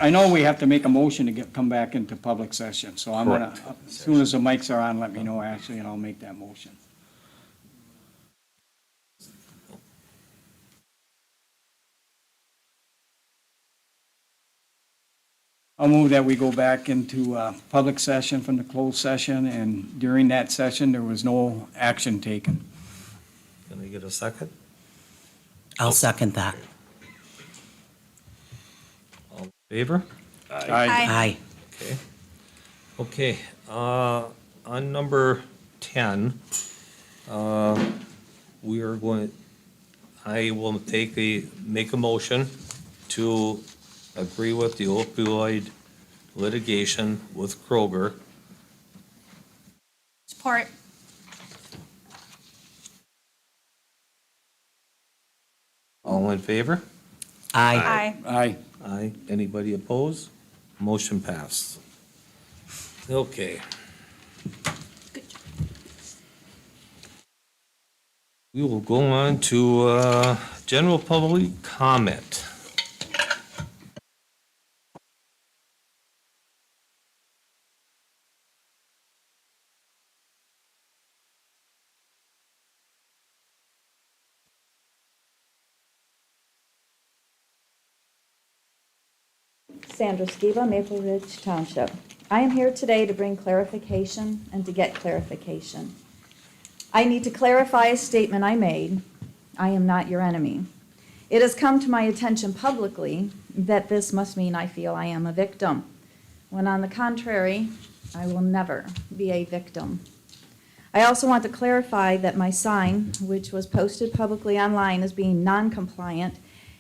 I know we have to make a motion to come back into public session, so I'm gonna, as soon as the mics are on, let me know, Ashley, and I'll make that motion. I'll move that we go back into public session from the closed session, and during that session, there was no action taken. Can I get a second? I'll second that. All in favor? Aye. Okay. Okay, on number 10, we are going, I will make a motion to agree with the opioid litigation with Kroger. Support. All in favor? Aye. Aye. Aye. Anybody opposed? Motion passed. Okay. We will go on to general public comment. Sandra Skiba, Maple Ridge Township. I am here today to bring clarification and to get clarification. I need to clarify a statement I made. I am not your enemy. It has come to my attention publicly that this must mean I feel I am a victim, when on the contrary, I will never be a victim. I also want to clarify that my sign, which was posted publicly online as being non-compliant,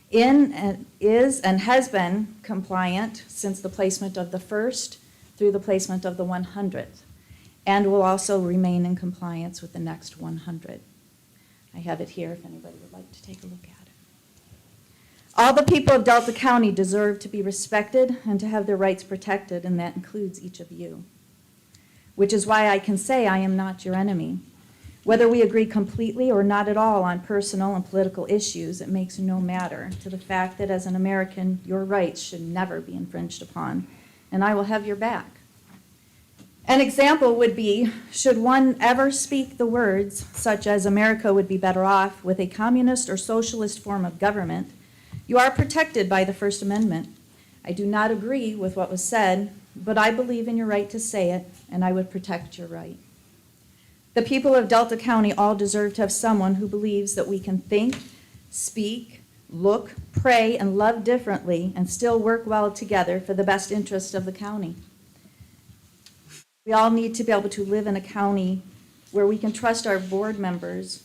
is and has been compliant since the placement of the first through the placement of the 100th, and will also remain in compliance with the next 100. I have it here if anybody would like to take a look at it. All the people of Delta County deserve to be respected and to have their rights protected, and that includes each of you, which is why I can say I am not your enemy. Whether we agree completely or not at all on personal and political issues, it makes no matter to the fact that as an American, your rights should never be infringed upon, and I will have your back. An example would be, should one ever speak the words such as America would be better off with a communist or socialist form of government, you are protected by the First Amendment. I do not agree with what was said, but I believe in your right to say it, and I would protect your right. The people of Delta County all deserve to have someone who believes that we can think, speak, look, pray, and love differently and still work well together for the best interest of the county. We all need to be able to live in a county where we can trust our board members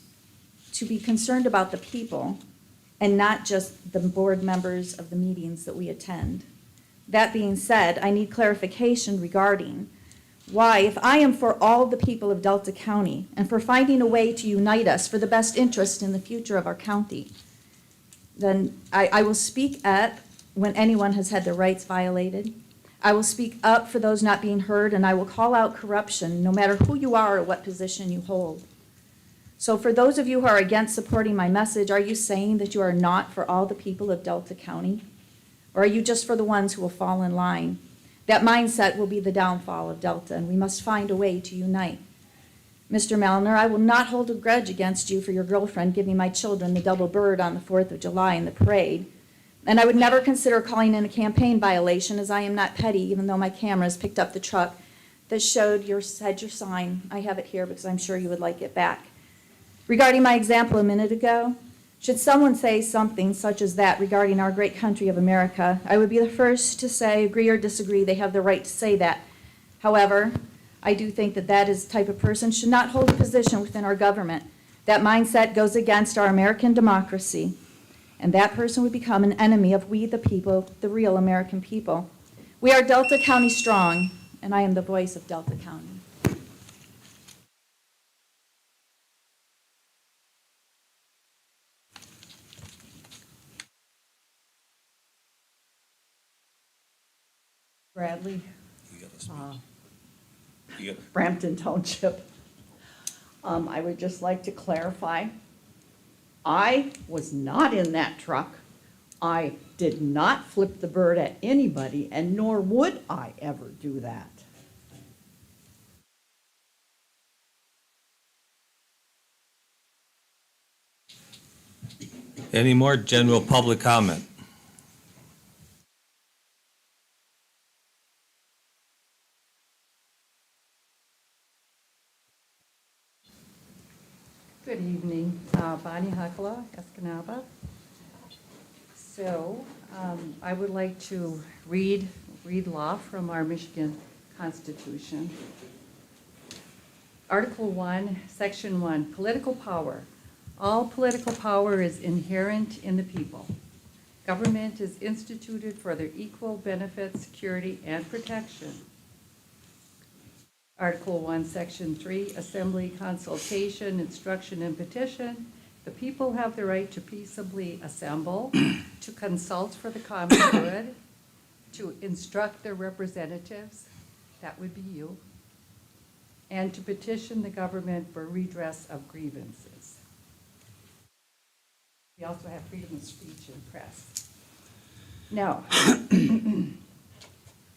to be concerned about the people and not just the board members of the meetings that we attend. That being said, I need clarification regarding why, if I am for all the people of Delta County and for finding a way to unite us for the best interest in the future of our county, then I will speak up when anyone has had their rights violated. I will speak up for those not being heard, and I will call out corruption no matter who you are or what position you hold. So for those of you who are against supporting my message, are you saying that you are not for all the people of Delta County? Or are you just for the ones who will fall in line? That mindset will be the downfall of Delta, and we must find a way to unite. Mr. Malner, I will not hold a grudge against you for your girlfriend giving my children the double bird on the 4th of July in the parade. And I would never consider calling in a campaign violation, as I am not petty, even though my cameras picked up the truck that had your sign. I have it here because I'm sure you would like it back. Regarding my example a minute ago, should someone say something such as that regarding our great country of America, I would be the first to say, agree or disagree, they have the right to say that. However, I do think that that is the type of person should not hold a position within our government. That mindset goes against our American democracy, and that person would become an enemy of we the people, the real American people. We are Delta County strong, and I am the voice of Delta County. Bradley, You gotta speak. You got- Brampton Township. I would just like to clarify I was not in that truck. I did not flip the bird at anybody, and nor would I ever do that. Any more general public comment? Good evening, Bonnie Huckala, Escanaba. So, I would like to read law from our Michigan Constitution. Article 1, Section 1, political power. All political power is inherent in the people. Government is instituted for their equal benefit, security, and protection. Article 1, Section 3, assembly, consultation, instruction, and petition. The people have the right to peaceably assemble, to consult for the common good, to instruct their representatives, that would be you, and to petition the government for redress of grievances. We also have freedom of speech and press. Now,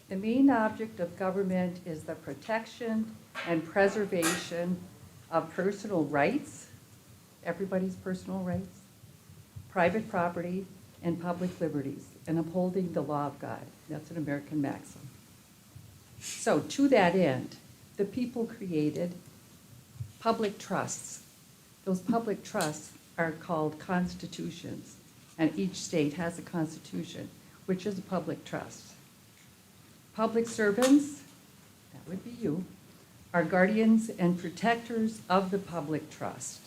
the main object of government is the protection and preservation of personal rights, everybody's personal rights, private property, and public liberties, and upholding the law of God. That's an American maxim. So to that end, the people created public trusts. Those public trusts are called constitutions, and each state has a constitution, which is a public trust. Public servants, that would be you, are guardians and protectors of the public trust.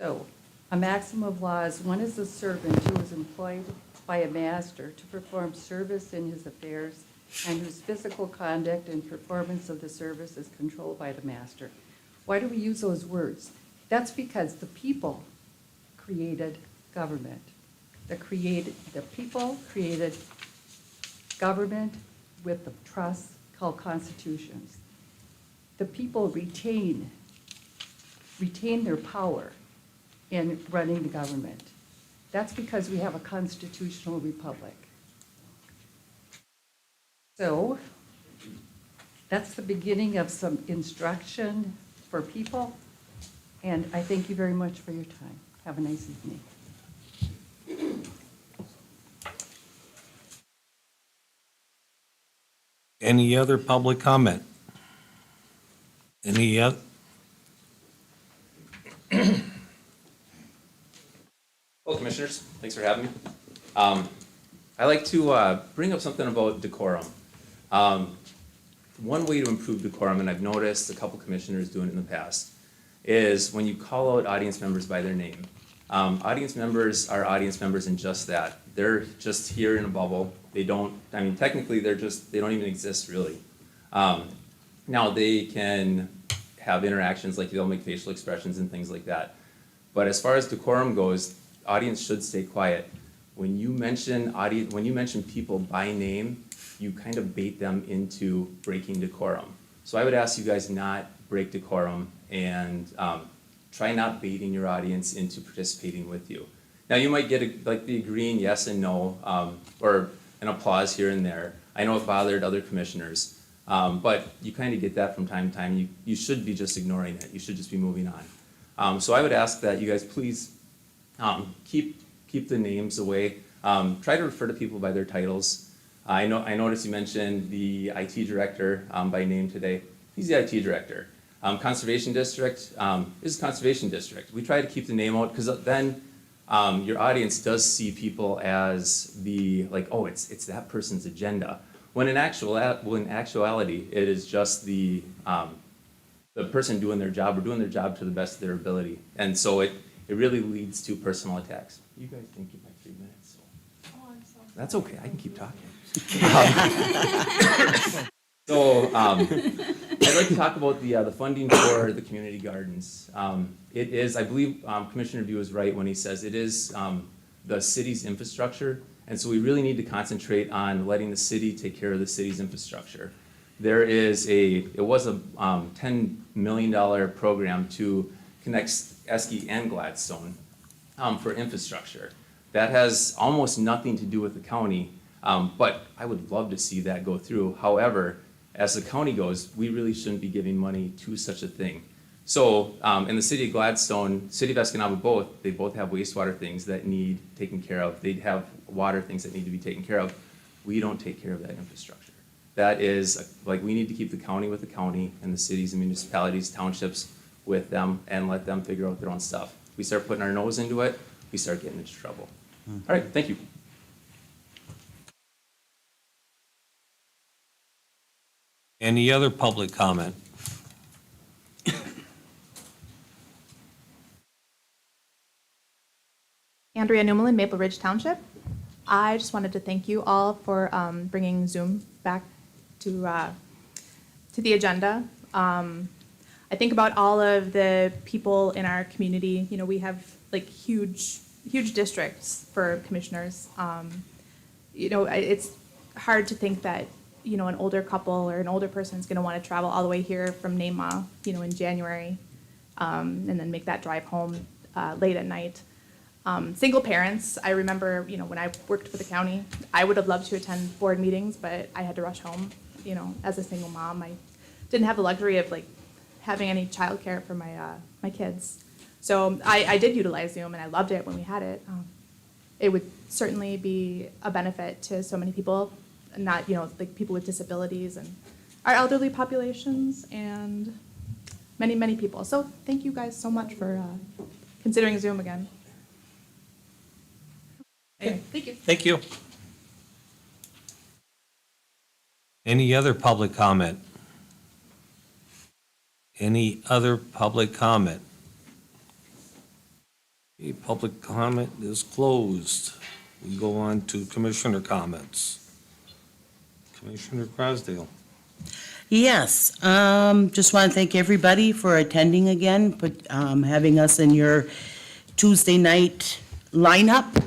So, a maxim of law is one is a servant who is employed by a master to perform service in his affairs and whose physical conduct and performance of the service is controlled by the master. Why do we use those words? That's because the people created government. The people created government with the trusts called constitutions. The people retain their power in running the government. That's because we have a constitutional republic. So, that's the beginning of some instruction for people, and I thank you very much for your time. Have a nice evening. Any other public comment? Any other? Hello, Commissioners. Thanks for having me. I'd like to bring up something about decorum. One way to improve decorum, and I've noticed a couple commissioners doing it in the past, is when you call out audience members by their name. Audience members are audience members in just that. They're just here in a bubble. They don't, I mean, technically, they don't even exist, really. Now, they can have interactions, like they'll make facial expressions and things like that. But as far as decorum goes, audience should stay quiet. When you mention people by name, you kind of bait them into breaking decorum. So I would ask you guys not break decorum and try not baiting your audience into participating with you. Now, you might get the agreeing yes and no, or an applause here and there. I know it bothered other commissioners, but you kind of get that from time to time. You should be just ignoring it. You should just be moving on. So I would ask that you guys please keep the names away. Try to refer to people by their titles. I noticed you mentioned the IT director by name today. He's the IT director. Conservation district is conservation district. We try to keep the name out because then your audience does see people as oh, it's that person's agenda. When in actuality, it is just the person doing their job or doing their job to the best of their ability. And so it really leads to personal attacks. You guys think you have 3 minutes. So. Oh, I'm sorry. That's okay, I can keep talking. I'd like to talk about the funding for the community gardens. It is, I believe Commissioner View is right when he says it is the city's infrastructure, and so we really need to concentrate on letting the city take care of the city's infrastructure. it was a $10 million program to connect Eske and Gladstone for infrastructure. That has almost nothing to do with the county, but I would love to see that go through. However, as the county goes, we really shouldn't be giving money to such a thing. So in the city of Gladstone, city of Escanaba they both have wastewater things that need taken care of. They have water things that need to be taken care of. We don't take care of that infrastructure. That is, like, we need to keep the county with the county and the cities and municipalities, townships with them and let them figure out their own stuff. We start putting our nose into it, we start getting into trouble. All right, thank you. Any other public comment? Andrea Newman, Maple Ridge Township. I just wanted to thank you all for bringing Zoom back to the agenda. I think about all of the people in our community. You know, we have like huge districts for commissioners. You know, it's hard to think that, you know, an older couple or an older person is going to want to travel all the way here from Nema, you know, in January, and then make that drive home late at night. Single parents, I remember, you know, when I worked for the county, I would have loved to attend board meetings, but I had to rush home. You know, as a single mom, I didn't have the luxury of like having any childcare for my kids. So I did utilize Zoom, and I loved it when we had it. It would certainly be a benefit to so many people, not, you know, like people with disabilities and our elderly populations and many people. So thank you guys so much for considering Zoom again. Anyway, thank you. Thank you. Any other public comment? Any other public comment? Okay, public comment is closed. We go on to commissioner comments. Commissioner Crosdale. Yes, just want to thank everybody for attending again, having us in your Tuesday night lineup.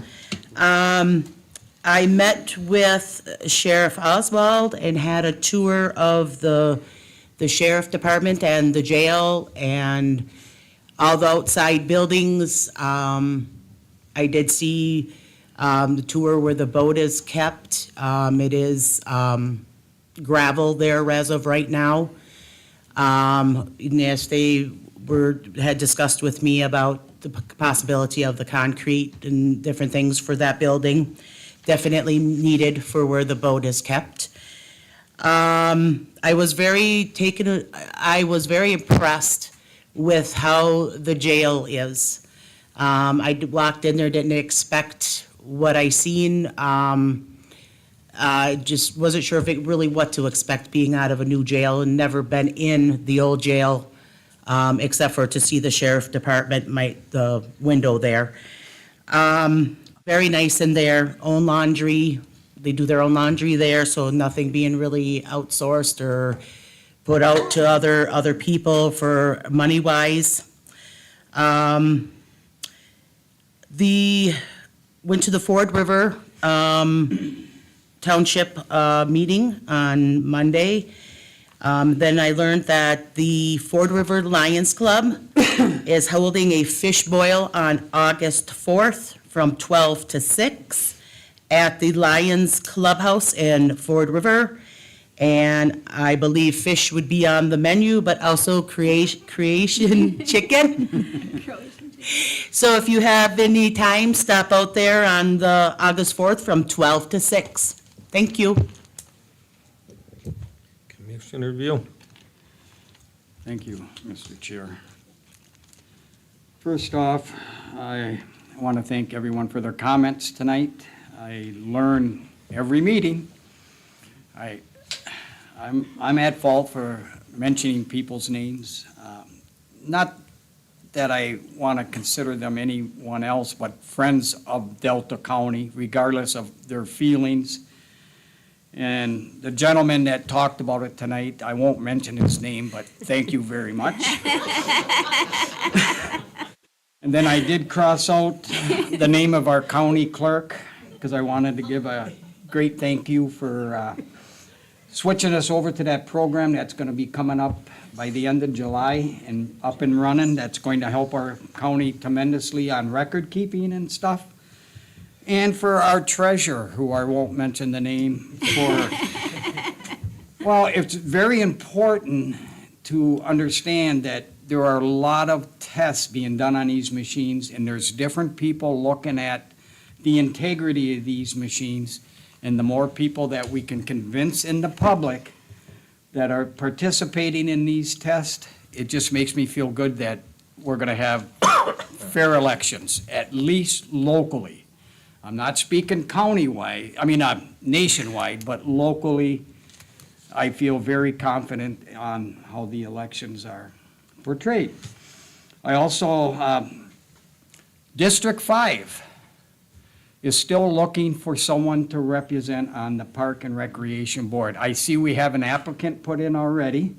I met with Sheriff Oswald and had a tour of the sheriff department and the jail and all the outside buildings. I did see the tour where the boat is kept. It is gravel there as of right now. Yes, they had discussed with me about the possibility of the concrete and different things for that building. Definitely needed for where the boat is kept. I was very impressed with how the jail is. I walked in there, didn't expect what I seen. I just wasn't sure if it really what to expect being out of a new jail and never been in the old jail, except for to see the sheriff department, the window there. Very nice in there, own laundry. They do their own laundry there, so nothing being really outsourced or put out to other people for money-wise. Went to the Ford River Township meeting on Monday. Then I learned that the Ford River Lions Club is holding a fish boil on August 4th from 12 to 6 at the Lions Clubhouse in Ford River. And I believe fish would be on the menu, but also creation chicken. So if you have any time, stop out there on the August 4th from 12 to 6. Thank you. Commissioner View. Thank you, Mr. Chair. First off, I want to thank everyone for their comments tonight. I learn every meeting. I'm at fault for mentioning people's names. Not that I want to consider them anyone else, but friends of Delta County, regardless of their feelings. And the gentleman that talked about it tonight, I won't mention his name, but thank you very much. And then I did cross out the name of our county clerk, because I wanted to give a great thank you for switching us over to that program that's gonna be coming up by the end of July and up and running. That's going to help our county tremendously on record keeping and stuff. And for our treasurer, who I won't mention the name for. Well, it's very important to understand that there are a lot of tests being done on these machines, and there's different people looking at the integrity of these machines. And the more people that we can convince in the public that are participating in these tests, it just makes me feel good that we're gonna have fair elections, at least locally. I'm not speaking countywide, nationwide, but locally, I feel very confident on how the elections are portrayed. I also, District 5 is still looking for someone to represent on the Park and Recreation Board. I see we have an applicant put in already.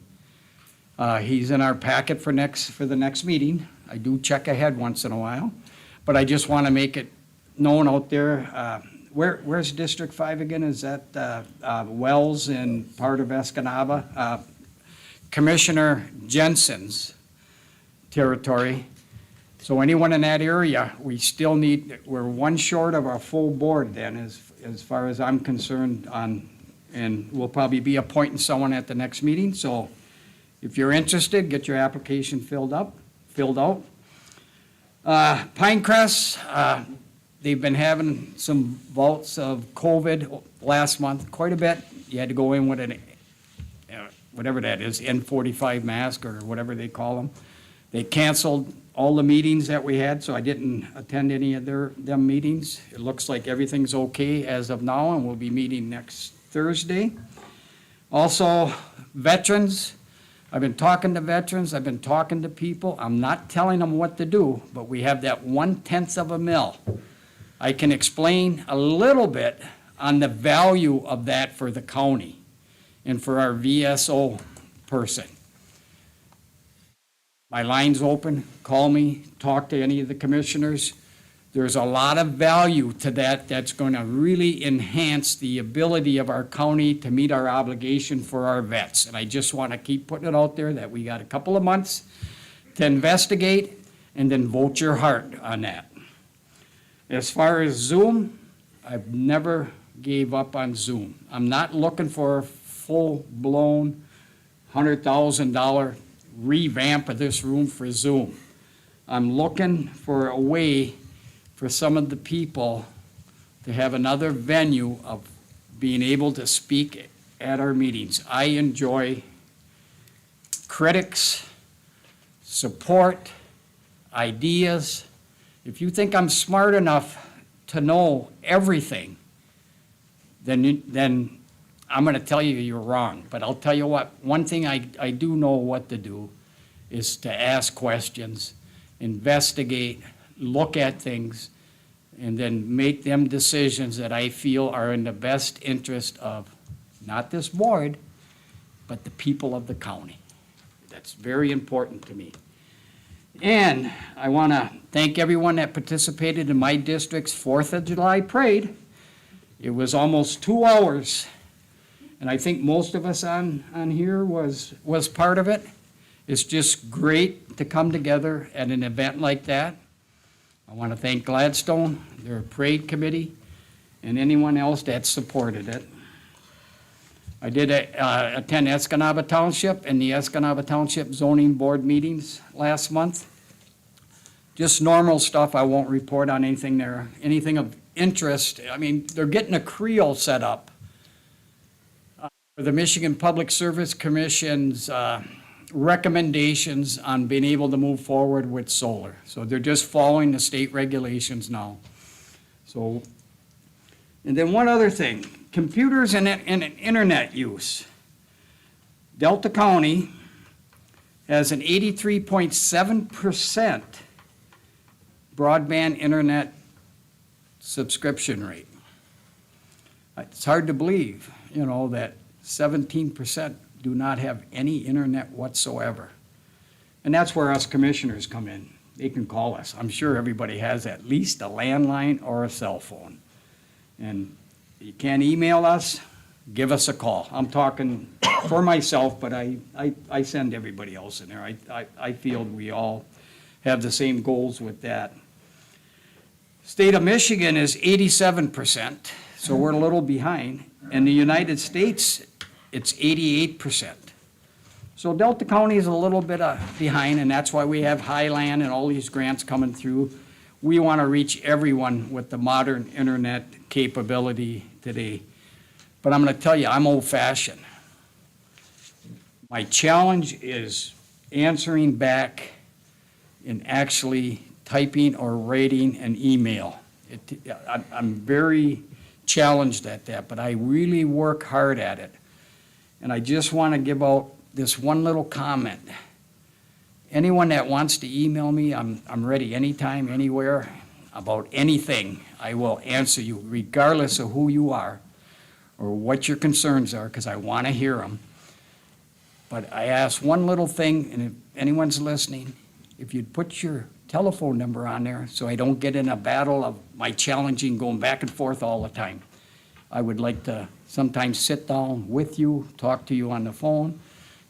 He's in our packet for the next meeting. I do check ahead once in a while, but I just want to make it known out there. Where's District 5 again? Is that Wells and part of Escanaba? Commissioner Jensen's territory. So anyone in that area, we still need, we're one short of our full board then, as far as I'm concerned on, and we'll probably be appointing someone at the next meeting. So if you're interested, get your application filled out. Pinecrest, they've been having some bouts of COVID last month, quite a bit. You had to go in with an, whatever that is, N45 mask or whatever they call them. They canceled all the meetings that we had, so I didn't attend any of them meetings. It looks like everything's okay as of now, and we'll be meeting next Thursday. Also, veterans. I've been talking to veterans, I've been talking to people. I'm not telling them what to do, but we have that 1/10 of a mil. I can explain a little bit on the value of that for the county and for our VSO person. My line's open, call me, talk to any of the commissioners. There's a lot of value to that that's going to really enhance the ability of our county to meet our obligation for our vets. And I just want to keep putting it out there that we got a couple of months to investigate and then vote your heart on that. As far as Zoom, I've never gave up on Zoom. I'm not looking for a full-blown $100,000 revamp of this room for Zoom. I'm looking for a way for some of the people to have another venue of being able to speak at our meetings. I enjoy critics, support, ideas. If you think I'm smart enough to know everything, then I'm going to tell you you're wrong. But I'll tell you what, one thing I do know what to do is to ask questions, investigate, look at things, and then make them decisions that I feel are in the best interest of not this board, but the people of the county. That's very important to me. And I want to thank everyone that participated in my district's 4th of July parade. It was almost 2 hours, and I think most of us on here was part of it. It's just great to come together at an event like that. I want to thank Gladstone, their parade committee, and anyone else that supported it. I did attend Escanaba Township and the Escanaba Township zoning board meetings last month. Just normal stuff. I won't report on anything there, anything of interest. I mean, they're getting a Creel set up for the Michigan Public Service Commission's recommendations on being able to move forward with solar. So they're just following the state regulations now. So, and then one other thing, computers and internet use. Delta County has an 83.7% broadband internet subscription rate. It's hard to believe, that 17% do not have any internet whatsoever. And that's where us commissioners come in. They can call us. I'm sure everybody has at least a landline or a cell phone. And you can email us. give us a call. I'm talking for myself, but I send everybody else in there. I feel we all have the same goals with that. State of Michigan is 87%, so we're a little behind. In the United States, it's 88%. So Delta County is a little bit behind, and that's why we have Highland and all these grants coming through. We want to reach everyone with the modern internet capability today. But I'm going to tell you, I'm old-fashioned. My challenge is answering back and actually typing or writing an email. I'm very challenged at that, but I really work hard at it. And I just want to give out this one little comment. Anyone that wants to email me, I'm ready anytime, anywhere, about anything. I will answer you regardless of who you are or what your concerns are, because I want to hear them. But I ask one little thing, and if anyone's listening, if you'd put your telephone number on there so I don't get in a battle of my challenging going back and forth all the time. I would like to sometimes sit down with you, talk to you on the phone,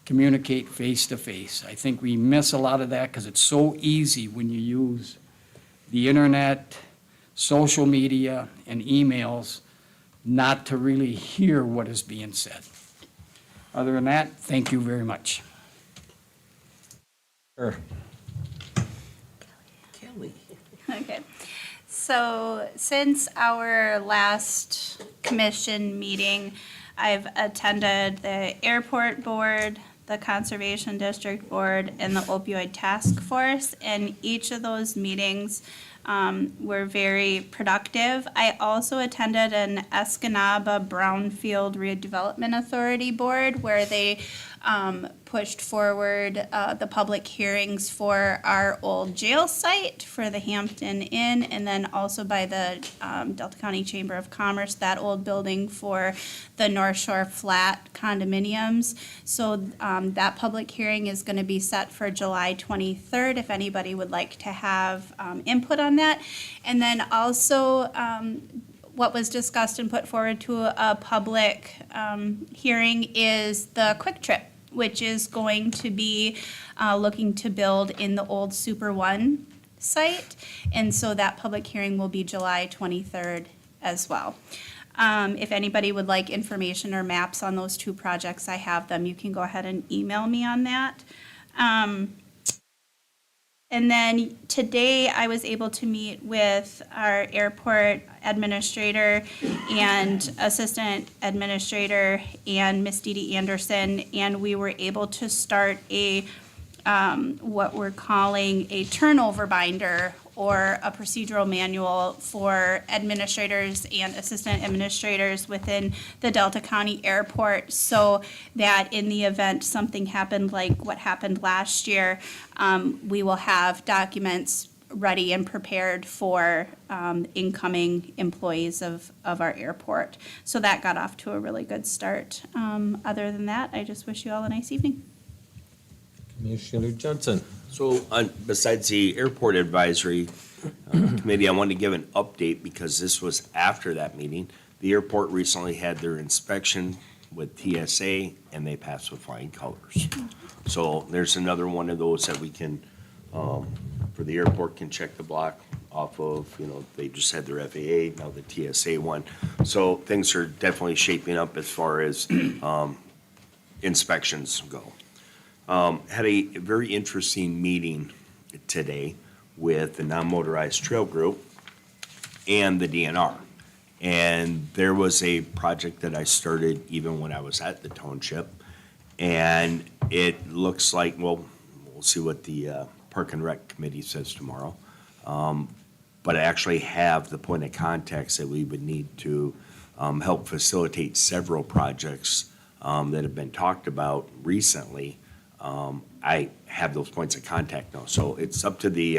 communicate face to face. I think we miss a lot of that because it's so easy when you use the internet, social media, and emails not to really hear what is being said. Other than that, thank you very much. Sure. Okay. So since our last commission meeting, I've attended the airport board, the conservation district board, and the opioid task force, and each of those meetings were very productive. I also attended an Escanaba Brownfield Redevelopment Authority board where they pushed forward the public hearings for our old jail site for the Hampton Inn, and then also by the Delta County Chamber of Commerce, that old building for the North Shore Flat condominiums. So that public hearing is going to be set for July 23rd, if anybody would like to have input on that. And then also, what was discussed and put forward to a public hearing is the Quick Trip, which is going to be looking to build in the old Super One site. And so that public hearing will be July 23rd as well. If anybody would like information or maps on those two projects, I have them. You can go ahead and email me on that. And then today I was able to meet with our airport administrator and assistant administrator and Miss Dee Dee Anderson, and we were able to start a what we're calling a turnover binder or a procedural manual for administrators and assistant administrators within the Delta County Airport, so that in the event something happened like what happened last year, we will have documents ready and prepared for incoming employees of our airport. So that got off to a really good start. Other than that, I just wish you all a nice evening. Commissioner Johnson. So, besides the airport advisory committee, I wanted to give an update because this was after that meeting. The airport recently had their inspection with TSA and they passed with flying colors. So there's another one of those that we can, for the airport, can check the block off of, they just had their FAA, now the TSA one. So things are definitely shaping up as far as inspections go. Had a very interesting meeting today with the non-motorized trail group and the DNR. And there was a project that I started even when I was at the township. And it looks like, well, we'll see what the Park and Rec Committee says tomorrow. But I actually have the point of contacts that we would need to help facilitate several projects that have been talked about recently. I have those points of contact now. So it's up to the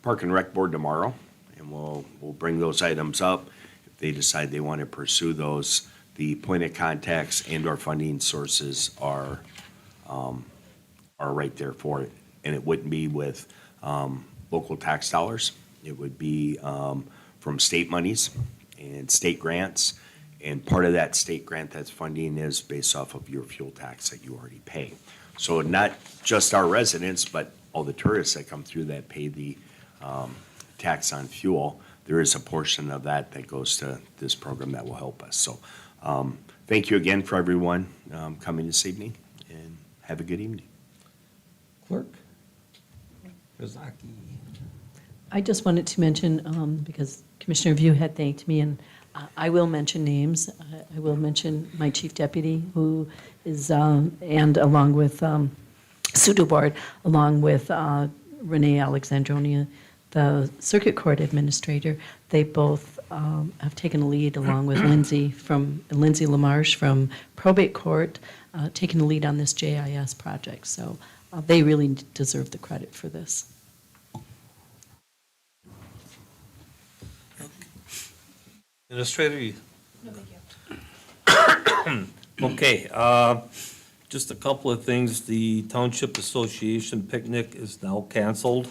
Park and Rec Board tomorrow, and we'll bring those items up. If they decide they want to pursue those, the point of contacts and our funding sources are right there for it. And it wouldn't be with local tax dollars. It would be from state monies and state grants And part of that state grant that's funding is based off of your fuel tax that you already pay. So not just our residents, but all the tourists that come through that pay the tax on fuel. There is a portion of that that goes to this program that will help us. So thank you again for everyone coming this evening, and have a good evening. Clerk? Rizaki. I just wanted to mention, because Commissioner View had thanked me, and I will mention names. I will mention my chief deputy, who is, and along with Sue Board, along with Renee Alexandronia, the circuit court administrator. They both have taken a lead, along with Lindsay LaMarche from probate court, taking the lead on this JIS project. So they really deserve the credit for this. Administrator? No, thank you. Okay, just a couple of things. The Township Association picnic is now canceled.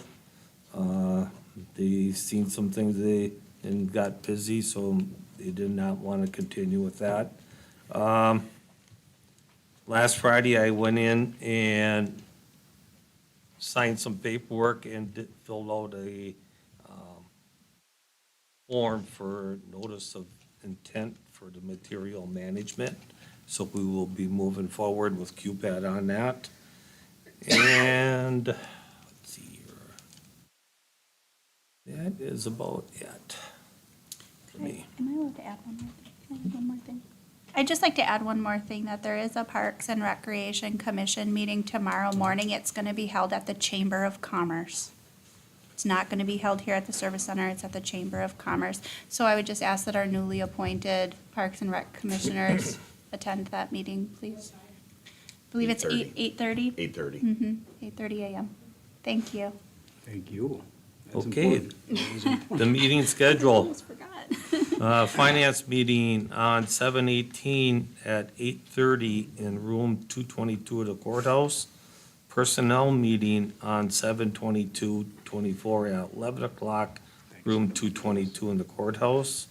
They seen some things and got busy, so they did not want to continue with that. Last Friday, I went in and signed some paperwork and filled out a form for notice of intent for the material management. So we will be moving forward with QPAD on that. And, let's see here. That is about it for me. Am I allowed to add one more thing? Can I add one more thing? I'd just like to add one more thing, that there is a Parks and Recreation Commission meeting tomorrow morning. It's going to be held at the Chamber of Commerce. It's not going to be held here at the Service Center, it's at the Chamber of Commerce. So I would just ask that our newly appointed Parks and Rec Commissioners attend that meeting, please. I believe it's 8:30? 8:30. 8:30 a.m. Thank you. Thank you. That's Okay, important. the meeting I schedule. almost forgot. Finance meeting on 7/18 at 8:30 in room 222 of the courthouse. Personnel meeting on 7/22/24 at 11 o'clock, room 222 in the courthouse.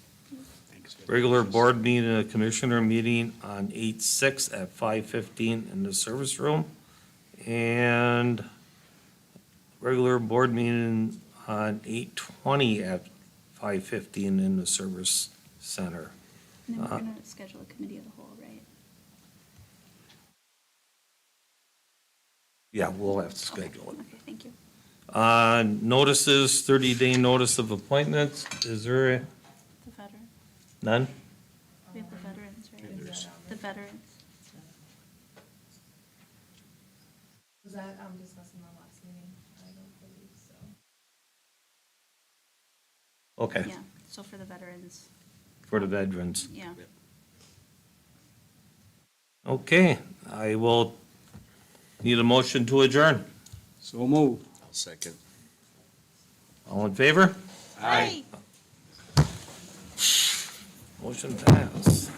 Regular board meeting and a commissioner meeting on 8/6 at 5:15 in the service room. And regular board meeting on 8/20 at 5:15 in the service center. And then we're going to schedule a committee of the whole, right? Yeah, we'll have to schedule it. Okay, thank you. Notices, 30-day notice of appointments. Is there The veteran, none? we have the veterans, right? The veterans. Was that discussed in the last meeting? I don't believe so. Okay, Yeah, so for the veterans, for the veterans. yeah. Okay, I will need a motion to adjourn. So move. I'll second. All in favor? Aye. Motion passed.